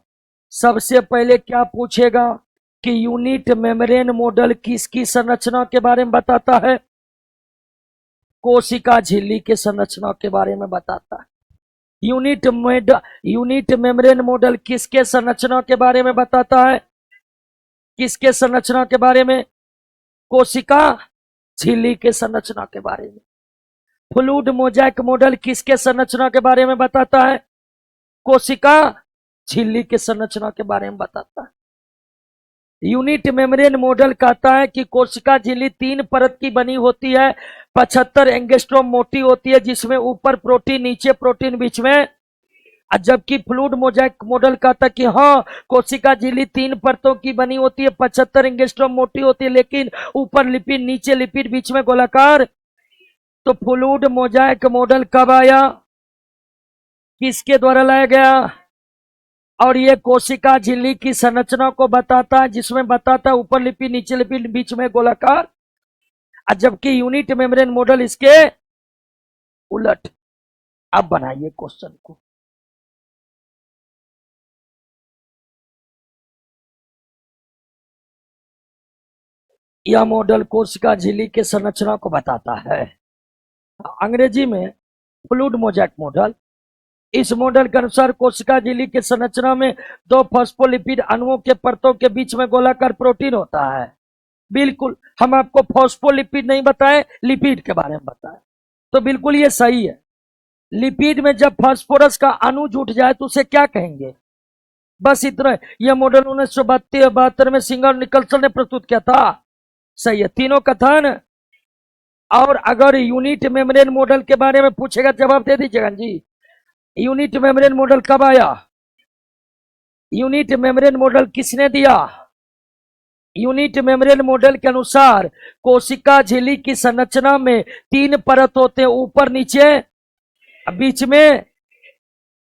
सबसे पहले क्या पूछेगा कि यूनिट मेम्ब्रेन मॉडल किसकी संरचना के बारे में बताता है? कोशिका झिल्ली के संरचना के बारे में बताता है। यूनिट मेम्ब्रेन मॉडल किसके संरचना के बारे में बताता है? किसके संरचना के बारे में? कोशिका झिल्ली के संरचना के बारे में। फ्लूइड मोजाइक मॉडल किसके संरचना के बारे में बताता है? कोशिका झिल्ली के संरचना के बारे में बताता है। यूनिट मेम्ब्रेन मॉडल कहता है कि कोशिका झिल्ली 3 परत की बनी होती है, 75 एंगस्ट्रॉम मोटी होती है, जिसमें ऊपर प्रोटीन, नीचे प्रोटीन, बीच में। जबकि फ्लूइड मोजाइक मॉडल कहता है कि हाँ, कोशिका झिल्ली 3 परतों की बनी होती है, 75 एंगस्ट्रॉम मोटी होती है, लेकिन ऊपर लिपिड, नीचे लिपिड, बीच में गोलाकार। तो फ्लूइड मोजाइक मॉडल कब आया, किसके द्वारा लाया गया? और ये कोशिका झिल्ली की संरचना को बताता है, जिसमें बताता है ऊपर लिपिड, नीचे लिपिड, बीच में गोलाकार। जबकि यूनिट मेम्ब्रेन मॉडल इसके उलट। अब बनाइए क्वेश्चन को। यह मॉडल कोशिका झिल्ली के संरचना को बताता है। अंग्रेजी में फ्लूइड मोजाइक मॉडल। इस मॉडल के अनुसार कोशिका झिल्ली के संरचना में 2 फॉस्फोलिपिड अणुओं के परतों के बीच में गोलाकार प्रोटीन होता है। बिल्कुल, हम आपको फॉस्फोलिपिड नहीं बताए, लिपिड के बारे में बताए, तो बिल्कुल ये सही है। लिपिड में जब फास्फोरस का अणु जुट जाए तो उसे क्या कहेंगे? बस इतना। यह मॉडल 1972 में सिंगर और निकलसन ने प्रस्तुत किया था। सही है, तीनों कथन। और अगर यूनिट मेम्ब्रेन मॉडल के बारे में पूछेगा, जवाब दे दीजिएगा जी। यूनिट मेम्ब्रेन मॉडल कब आया? यूनिट मेम्ब्रेन मॉडल किसने दिया? यूनिट मेम्ब्रेन मॉडल के अनुसार कोशिका झिल्ली की संरचना में 3 परत होते हैं, ऊपर, नीचे, बीच में।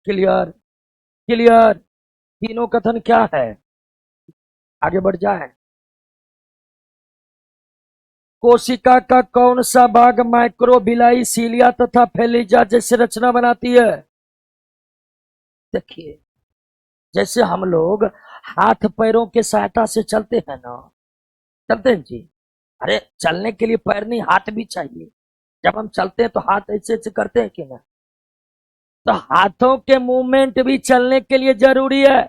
Clear, clear. तीनों कथन क्या है? आगे बढ़ जाए। कोशिका का कौन सा भाग माइक्रोबिलाई, सीलिया तथा फेलिजा जैसे रचना बनाती है? देखिए, जैसे हम लोग हाथ पैरों के सहायता से चलते हैं ना, चलते हैं जी। अरे चलने के लिए पैर नहीं, हाथ भी चाहिए। जब हम चलते हैं तो हाथ ऐसे ऐसे करते हैं कि ना, तो हाथों के मूवमेंट भी चलने के लिए जरूरी है।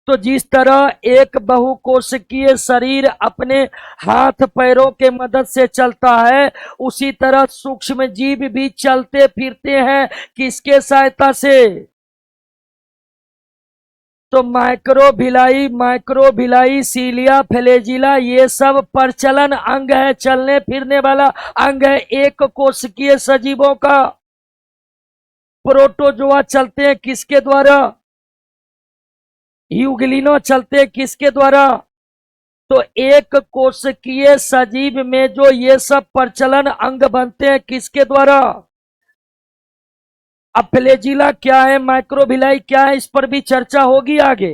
तो जिस तरह एक बहुकोशिकीय शरीर अपने हाथ पैरों के मदद से चलता है, उसी तरह सूक्ष्म जीव भी चलते फिरते हैं, किसके सहायता से? तो माइक्रोबिलाई, सीलिया, फ्लैजिला, ये सब प्रचलन अंग है, चलने फिरने वाला अंग है एक कोशिकीय सजीवों का। प्रोटोजोआ चलते हैं किसके द्वारा? यूग्लिनो चलते हैं किसके द्वारा? तो एक कोशिकीय सजीव में जो ये सब प्रचलन अंग बनते हैं, किसके द्वारा? अब फ्लैजिला क्या है, माइक्रोविलाई क्या है, इस पर भी चर्चा होगी आगे।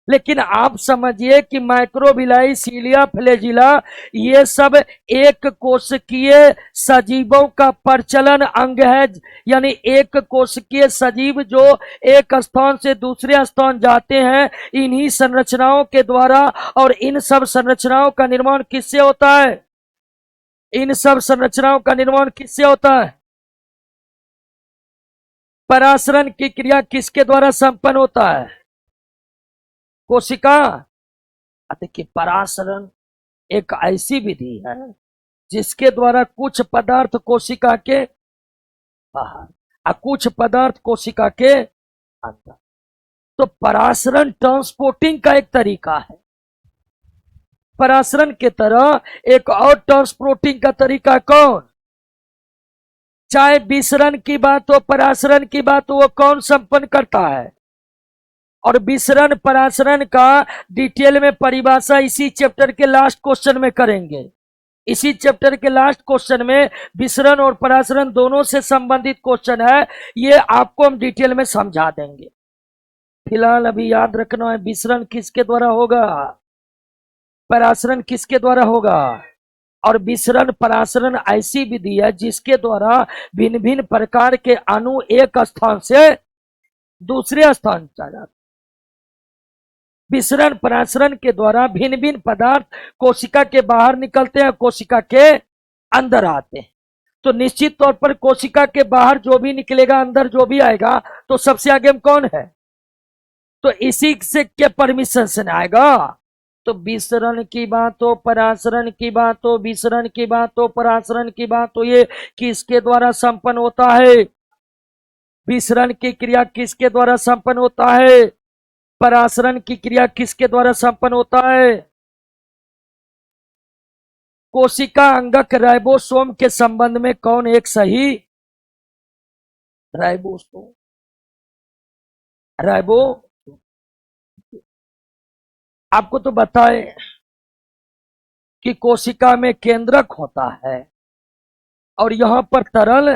लेकिन आप समझिए कि माइक्रोविलाई, सीलिया, फ्लैजिला ये सब एक कोशिकीय सजीवों का प्रचलन अंग है। यानी एक कोशिकीय सजीव जो एक स्थान से दूसरे स्थान जाते हैं इन्हीं संरचनाओं के द्वारा। और इन सब संरचनाओं का निर्माण किससे होता है? इन सब संरचनाओं का निर्माण किससे होता है? परासरण की क्रिया किसके द्वारा संपन्न होता है? कोशिका। देखिए, परासरण एक ऐसी विधि है जिसके द्वारा कुछ पदार्थ कोशिका के बाहर और कुछ पदार्थ कोशिका के अंदर। तो परासरण ट्रांसपोर्टिंग का एक तरीका है। परासरण के तरह एक और ट्रांसपोर्टिंग का तरीका कौन? चाहे विसरण की बात हो, परासरण की बात हो, वो कौन संपन्न करता है? और विसरण परासरण का डिटेल में परिभाषा इसी चैप्टर के लास्ट क्वेश्चन में करेंगे। इसी चैप्टर के लास्ट क्वेश्चन में विसरण और परासरण दोनों से संबंधित क्वेश्चन है, ये आपको हम डिटेल में समझा देंगे। फिलहाल अभी याद रखना है, विसरण किसके द्वारा होगा, परासरण किसके द्वारा होगा। और विसरण परासरण ऐसी विधि है जिसके द्वारा भिन्न भिन्न प्रकार के अणु एक स्थान से दूसरे स्थान चला जाता। विसरण परासरण के द्वारा भिन्न भिन्न पदार्थ कोशिका के बाहर निकलते हैं, कोशिका के अंदर आते हैं। तो निश्चित तौर पर कोशिका के बाहर जो भी निकलेगा, अंदर जो भी आएगा, तो सबसे आगे में कौन है? तो इसी से के परमिशन से आएगा। तो विसरण की बात हो, परासरण की बात हो, विसरण की बात हो, परासरण की बात हो, ये किसके द्वारा संपन्न होता है? विसरण की क्रिया किसके द्वारा संपन्न होता है? परासरण की क्रिया किसके द्वारा संपन्न होता है? कोशिका अंगक राइबोसोम के संबंध में कौन एक सही? Ribosome, ribo. आपको तो बताए कि कोशिका में केंद्रक होता है और यहां पर तरल,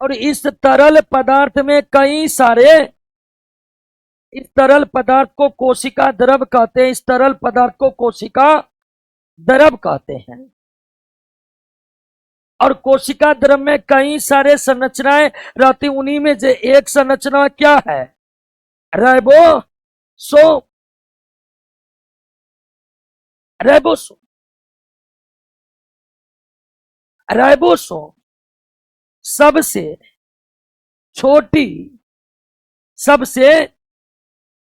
और इस तरल पदार्थ में कई सारे, इस तरल पदार्थ को कोशिका द्रव कहते हैं। इस तरल पदार्थ को कोशिका द्रव कहते हैं। और कोशिका द्रव में कई सारे संरचनाएं रहती, उन्हीं में से एक संरचना क्या है? राइबोसोम। राइबोसोम, राइबोसोम सबसे छोटी, सबसे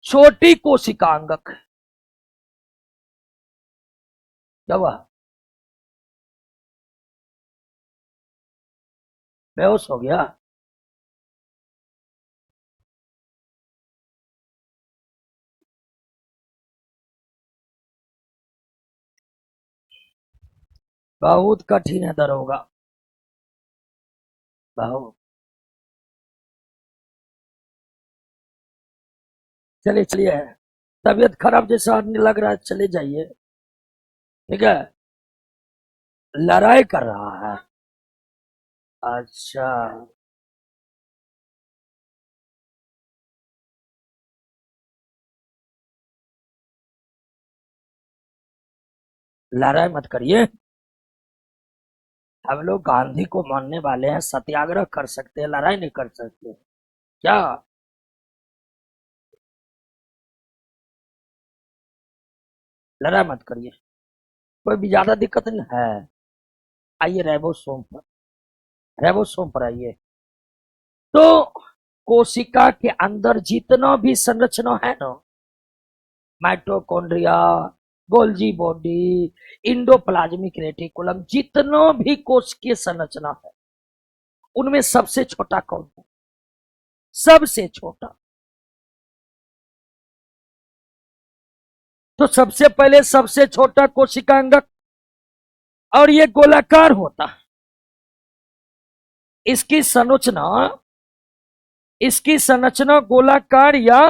छोटी कोशिका अंगक। दवा बेहोश हो गया। बहुत कठिन है दरोगा, बहुत। चलिए चलिए, तबीयत खराब जैसा आदमी लग रहा है, चले जाइए, ठीक है। लड़ाई कर रहा है, अच्छा। लड़ाई मत करिए, हम लोग गांधी को मानने वाले हैं, सत्याग्रह कर सकते हैं, लड़ाई नहीं कर सकते क्या? लड़ाई मत करिए, कोई भी ज्यादा दिक्कत नहीं है। आइए राइबोसोम पर, राइबोसोम पर आइए। तो कोशिका के अंदर जितना भी संरचना है ना, mitochondria, Golgi body, endoplasmic reticulum, जितना भी कोशिकीय संरचना है उनमें सबसे छोटा कौन है? सबसे छोटा। तो सबसे पहले सबसे छोटा कोशिका अंगक, और ये गोलाकार होता। इसकी संरचना, इसकी संरचना गोलाकार या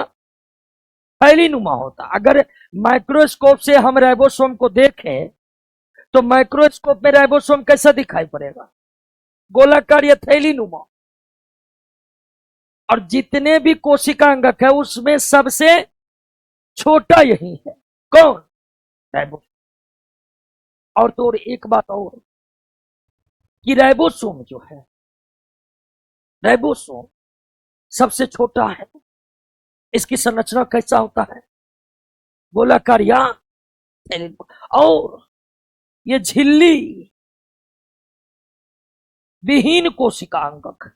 फैली नुमा होता। अगर माइक्रोस्कोप से हम राइबोसोम को देखें तो माइक्रोस्कोप में राइबोसोम कैसा दिखाई पड़ेगा? गोलाकार या थैली नुमा। और जितने भी कोशिका अंगक है उसमें सबसे छोटा यही है। कौन? राइबोसोम। और तो और एक बात और कि राइबोसोम जो है, राइबोसोम सबसे छोटा है। इसकी संरचना कैसा होता है? गोलाकार या थैली नुमा। और ये झिल्ली विहीन कोशिका अंगक।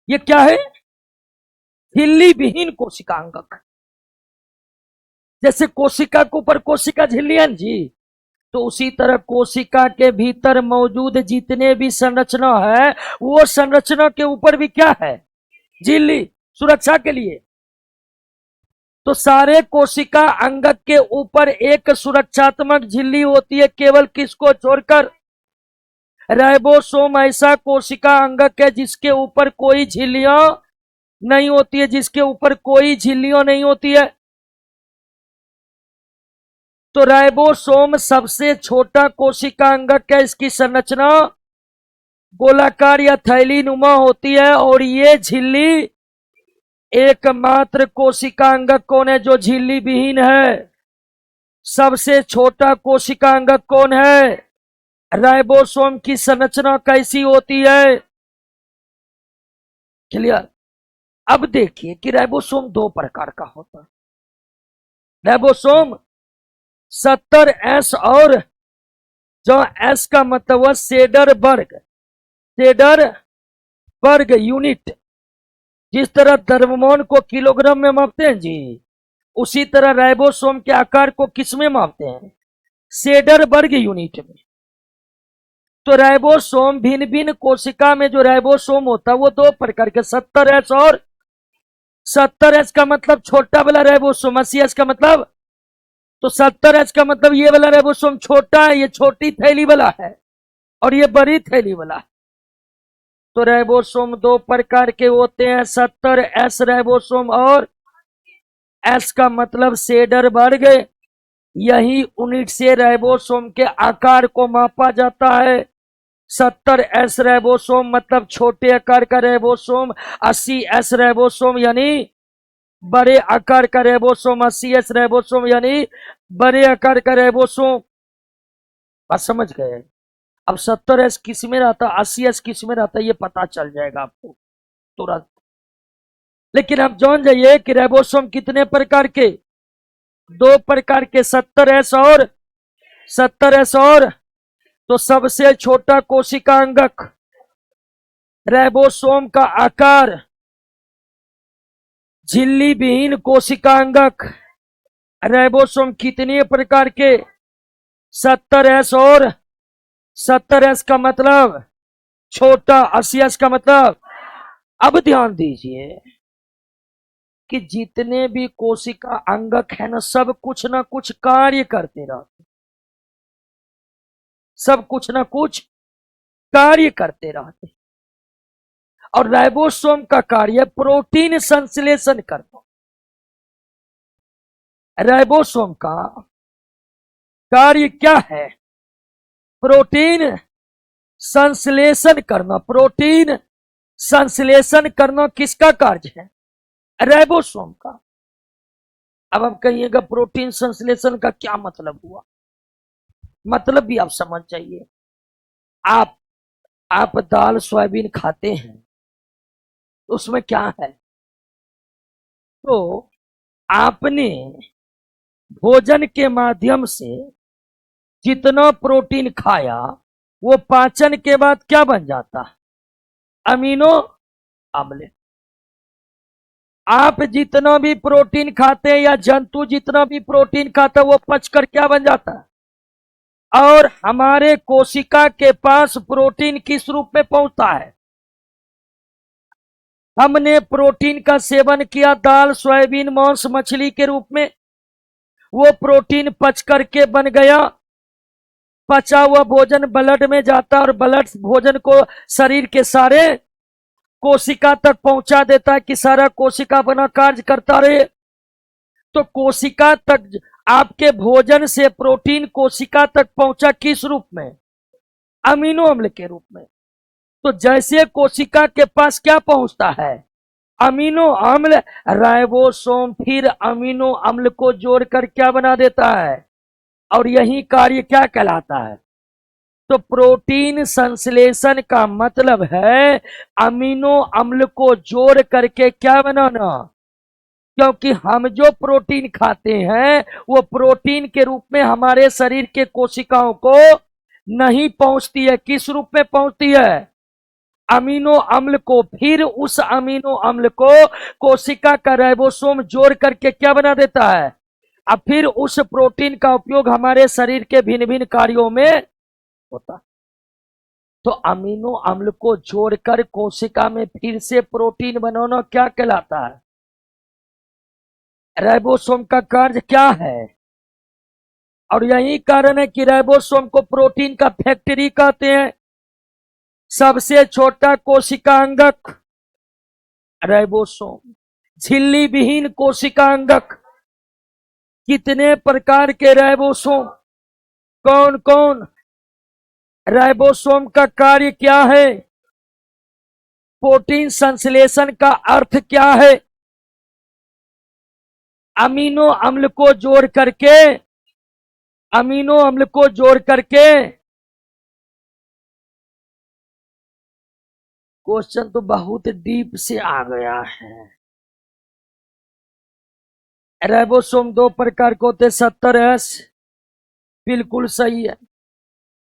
ये क्या है? झिल्ली विहीन कोशिका अंगक। जैसे कोशिका के ऊपर कोशिका झिल्ली है जी, तो उसी तरह कोशिका के भीतर मौजूद जितने भी संरचना है वो संरचना के ऊपर भी क्या है? झिल्ली, सुरक्षा के लिए। तो सारे कोशिका अंगक के ऊपर एक सुरक्षात्मक झिल्ली होती है, केवल किसको छोड़कर? राइबोसोम ऐसा कोशिका अंगक है जिसके ऊपर कोई झिल्लियां नहीं होती है, जिसके ऊपर कोई झिल्लियां नहीं होती है। तो राइबोसोम सबसे छोटा कोशिका अंगक है। इसकी संरचना गोलाकार या थैली नुमा होती है। और ये झिल्ली एकमात्र कोशिका अंगक कौन है जो झिल्ली विहीन है? सबसे छोटा कोशिका अंगक कौन है? राइबोसोम की संरचना कैसी होती है? क्लियर? अब देखिए कि राइबोसोम दो प्रकार का होता है। राइबोसोम 70S और जो एस का मतलब सेडरबर्ग, सेडरबर्ग यूनिट। जिस तरह द्रव्यमान को किलोग्राम में मापते हैं जी, उसी तरह राइबोसोम के आकार को किस में मापते हैं? सेडरबर्ग यूनिट में। तो राइबोसोम भिन्न भिन्न कोशिका में जो राइबोसोम होता है वो दो प्रकार के 70S और 70S का मतलब छोटा वाला राइबोसोम, 80S का मतलब, तो 70S का मतलब ये वाला राइबोसोम छोटा है, ये छोटी थैली वाला है, और ये बड़ी थैली वाला है। तो राइबोसोम दो प्रकार के होते हैं, 70S राइबोसोम और एस का मतलब सेडरबर्ग। यही यूनिट से राइबोसोम के आकार को मापा जाता है। 70S राइबोसोम मतलब छोटे आकार का राइबोसोम, 80S राइबोसोम यानी बड़े आकार का राइबोसोम, 80S राइबोसोम यानी बड़े आकार का राइबोसोम। बात समझ गए? अब 70S किस में रहता, 80S किस में रहता, ये पता चल जाएगा आपको तुरंत। लेकिन आप जान जाइए कि राइबोसोम कितने प्रकार के? दो प्रकार के, 70S और 70S और। तो सबसे छोटा कोशिका अंगक राइबोसोम का आकार झिल्ली विहीन कोशिका अंगक। राइबोसोम कितने प्रकार के? 70S और 70S का मतलब छोटा, 80S का मतलब। अब ध्यान दीजिए कि जितने भी कोशिका अंगक है ना कुछ कार्य करते रहते, सब कुछ ना कुछ कार्य करते रहते। और राइबोसोम का कार्य प्रोटीन संश्लेषण करना। राइबोसोम का कार्य क्या है? प्रोटीन संश्लेषण करना। प्रोटीन संश्लेषण करना किसका कार्य है? राइबोसोम का। अब आप कहिएगा प्रोटीन संश्लेषण का क्या मतलब हुआ? मतलब भी आप समझ जाइए। आप दाल सोयाबीन खाते हैं, उसमें क्या है? तो आपने भोजन के माध्यम से जितना प्रोटीन खाया वो पाचन के बाद क्या बन जाता? अमीनो अम्ल। आप जितना भी प्रोटीन खाते हैं या जंतु जितना भी प्रोटीन खाता है वो पचकर क्या बन जाता है? और हमारे कोशिका के पास प्रोटीन किस रूप में पहुंचता है? हमने प्रोटीन का सेवन किया दाल सोयाबीन मांस मछली के रूप में, वो प्रोटीन पच करके बन गया। पचा हुआ भोजन ब्लड में जाता और ब्लड भोजन को शरीर के सारे कोशिका तक पहुंचा देता है कि सारा कोशिका अपना कार्य करता रहे। तो कोशिका तक आपके भोजन से प्रोटीन कोशिका तक पहुंचा किस रूप में? अमीनो अम्ल के रूप में। तो जैसे कोशिका के पास क्या पहुंचता है, अमीनो अम्ल, राइबोसोम फिर अमीनो अम्ल को जोड़कर क्या बना देता है, और यही कार्य क्या कहलाता है। तो प्रोटीन संश्लेषण का मतलब है अमीनो अम्ल को जोड़ करके क्या बनाना, क्योंकि हम जो प्रोटीन खाते हैं वो प्रोटीन के रूप में हमारे शरीर के कोशिकाओं को नहीं पहुंचती है। किस रूप में पहुंचती है, अमीनो अम्ल को, फिर उस अमीनो अम्ल को कोशिका का राइबोसोम जोड़ करके क्या बना देता है, अब फिर उस प्रोटीन का उपयोग हमारे शरीर के भिन्न भिन्न कार्यों में होता है। तो अमीनो अम्ल को जोड़कर कोशिका में फिर से प्रोटीन बनाना क्या कहलाता है, राइबोसोम का कार्य क्या है। और यही कारण है कि राइबोसोम को प्रोटीन का फैक्ट्री कहते हैं। सबसे छोटा कोशिका अंगक राइबोसोम, झिल्ली विहीन कोशिका अंगक। कितने प्रकार के राइबोसोम, कौन कौन, राइबोसोम का कार्य क्या है, प्रोटीन संश्लेषण का अर्थ क्या है, अमीनो अम्ल को जोड़ करके, अमीनो अम्ल को जोड़ करके, क्वेश्चन तो बहुत डीप से आ गया है। राइबोसोम दो प्रकार के होते, 70S, बिल्कुल सही है।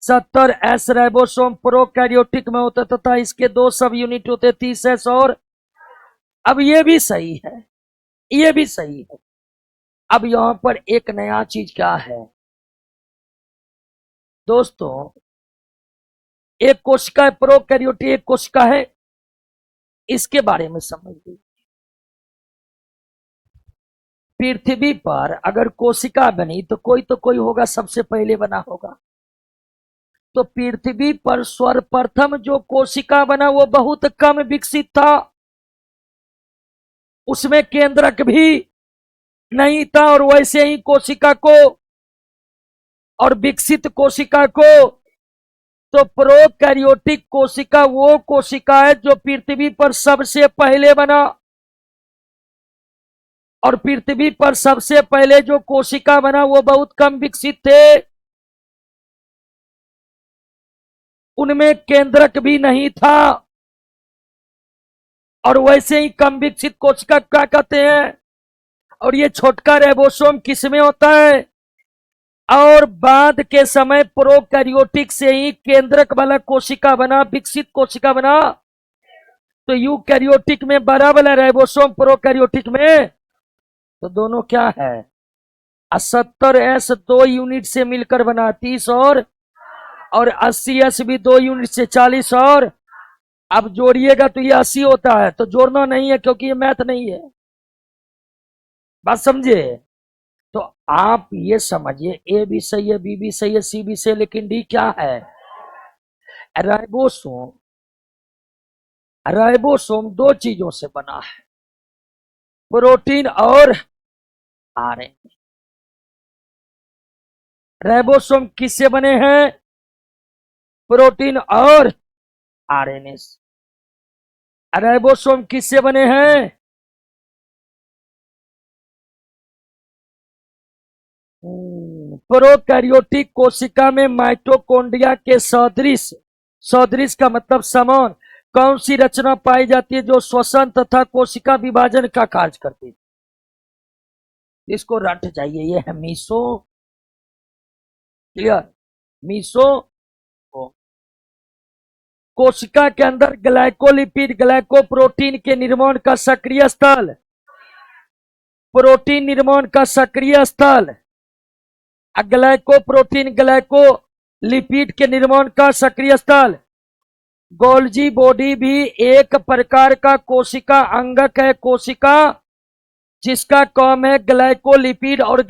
70S राइबोसोम प्रोकैरियोटिक में होता तथा इसके दो सब यूनिट होते, 30S और, अब ये भी सही है, ये भी सही है। अब यहां पर एक नया चीज क्या है दोस्तों, एक कोशिका है प्रोकैरियोटिक, एक कोशिका है, इसके बारे में समझ लीजिए। पृथ्वी पर अगर कोशिका बनी तो कोई होगा, सबसे पहले बना होगा। तो पृथ्वी पर सर्वप्रथम जो कोशिका बना वो बहुत कम विकसित था, उसमें केंद्रक भी नहीं था। और वैसे ही कोशिका को और विकसित कोशिका को, तो प्रोकैरियोटिक कोशिका वो कोशिका है जो पृथ्वी पर सबसे पहले बना। और पृथ्वी पर सबसे पहले जो कोशिका बना वो बहुत कम विकसित थे, उनमें केंद्रक भी नहीं था। और वैसे ही कम विकसित कोशिका क्या कहते हैं। और ये छोटका राइबोसोम किसमें होता है, और बाद के समय प्रोकैरियोटिक से ही केंद्रक वाला कोशिका बना, विकसित कोशिका बना। तो यूकैरियोटिक में बड़ा वाला राइबोसोम, प्रोकैरियोटिक में, तो दोनों क्या है, 70S 2 यूनिट से मिलकर बना 30 और 80S भी 2 यूनिट से 40 और। अब जोड़िएगा तो ये 80 होता है, तो जोड़ना नहीं है क्योंकि ये मैथ नहीं है, बात समझे। तो आप ये समझिए, ए भी सही है, बी भी सही है, सी भी सही है, लेकिन डी क्या है, राइबोसोम। राइबोसोम दो चीजों से बना है, प्रोटीन और आरएनए। राइबोसोम किससे बने हैं, प्रोटीन और आरएनए। राइबोसोम किससे बने हैं, प्रोकैरियोटिक कोशिका में माइटोकॉन्ड्रिया के सदृश, सदृश का मतलब समान, कौन सी रचना पाई जाती है जो श्वसन तथा कोशिका विभाजन का कार्य करती है। इसको रट जाइए, ये है मीसो, क्लियर, मीसो। कोशिका के अंदर ग्लाइकोलिपिड, ग्लाइकोप्रोटीन के निर्माण का सक्रिय स्थल, प्रोटीन निर्माण का सक्रिय स्थल, ग्लाइकोप्रोटीन ग्लाइकोलिपिड के निर्माण का सक्रिय स्थल। गोल्जी बॉडी भी एक प्रकार का कोशिका अंगक है, कोशिका जिसका काम है ग्लाइकोलिपिड और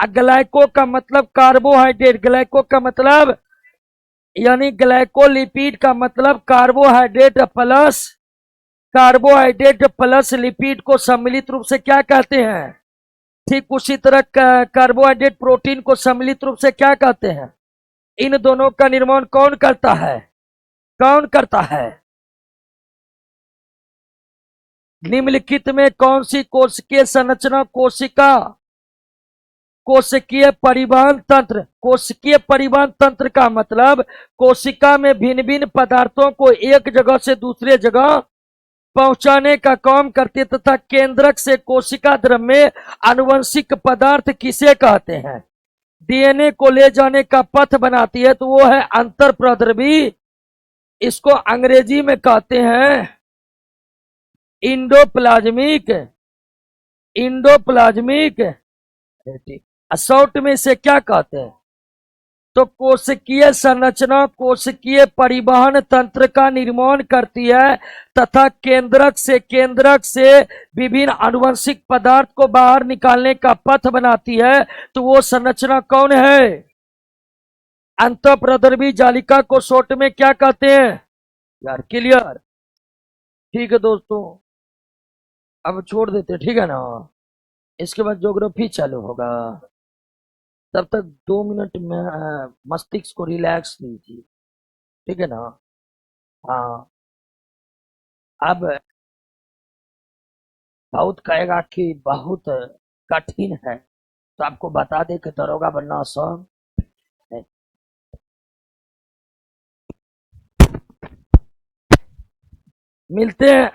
ग्लाइको का मतलब कार्बोहाइड्रेट, ग्लाइको का मतलब यानी ग्लाइकोलिपिड का मतलब कार्बोहाइड्रेट प्लस लिपिड को सम्मिलित रूप से क्या कहते हैं। ठीक उसी तरह कार्बोहाइड्रेट प्रोटीन को सम्मिलित रूप से क्या कहते हैं। इन दोनों का निर्माण कौन करता है, कौन करता है? निम्नलिखित में कौन सी कोशिकीय संरचना कोशिकीय परिवहन तंत्र? कोशिकीय परिवहन तंत्र का मतलब कोशिका में भिन्न भिन्न पदार्थों को एक जगह से दूसरे जगह पहुंचाने का काम करती है, तथा केंद्रक से कोशिका द्रव्य में आनुवंशिक पदार्थ किसे कहते हैं? डीएनए को ले जाने का पथ बनाती है, तो वो है अंतर प्रद्रवी। इसको अंग्रेजी में कहते हैं इंडोप्लाज्मिक। शॉर्ट में इसे क्या कहते हैं? तो कोशिकीय संरचना कोशिकीय परिवहन तंत्र का निर्माण करती है तथा केंद्रक से विभिन्न आनुवंशिक पदार्थ को बाहर निकालने का पथ बनाती है, तो वो संरचना कौन है? अंतःप्रद्रवी जालिका को शॉर्ट में क्या कहते हैं? यार क्लियर? ठीक है दोस्तों, अब छोड़ देते, ठीक है ना? इसके बाद ज्योग्राफी चालू होगा। तब तक 2 मिनट में मस्तिष्क को रिलैक्स दीजिए, ठीक है ना? हाँ, अब बहुत कहेगा कि बहुत कठिन है, तो आपको बता दे कि दरोगा बनना आसान है। मिलते हैं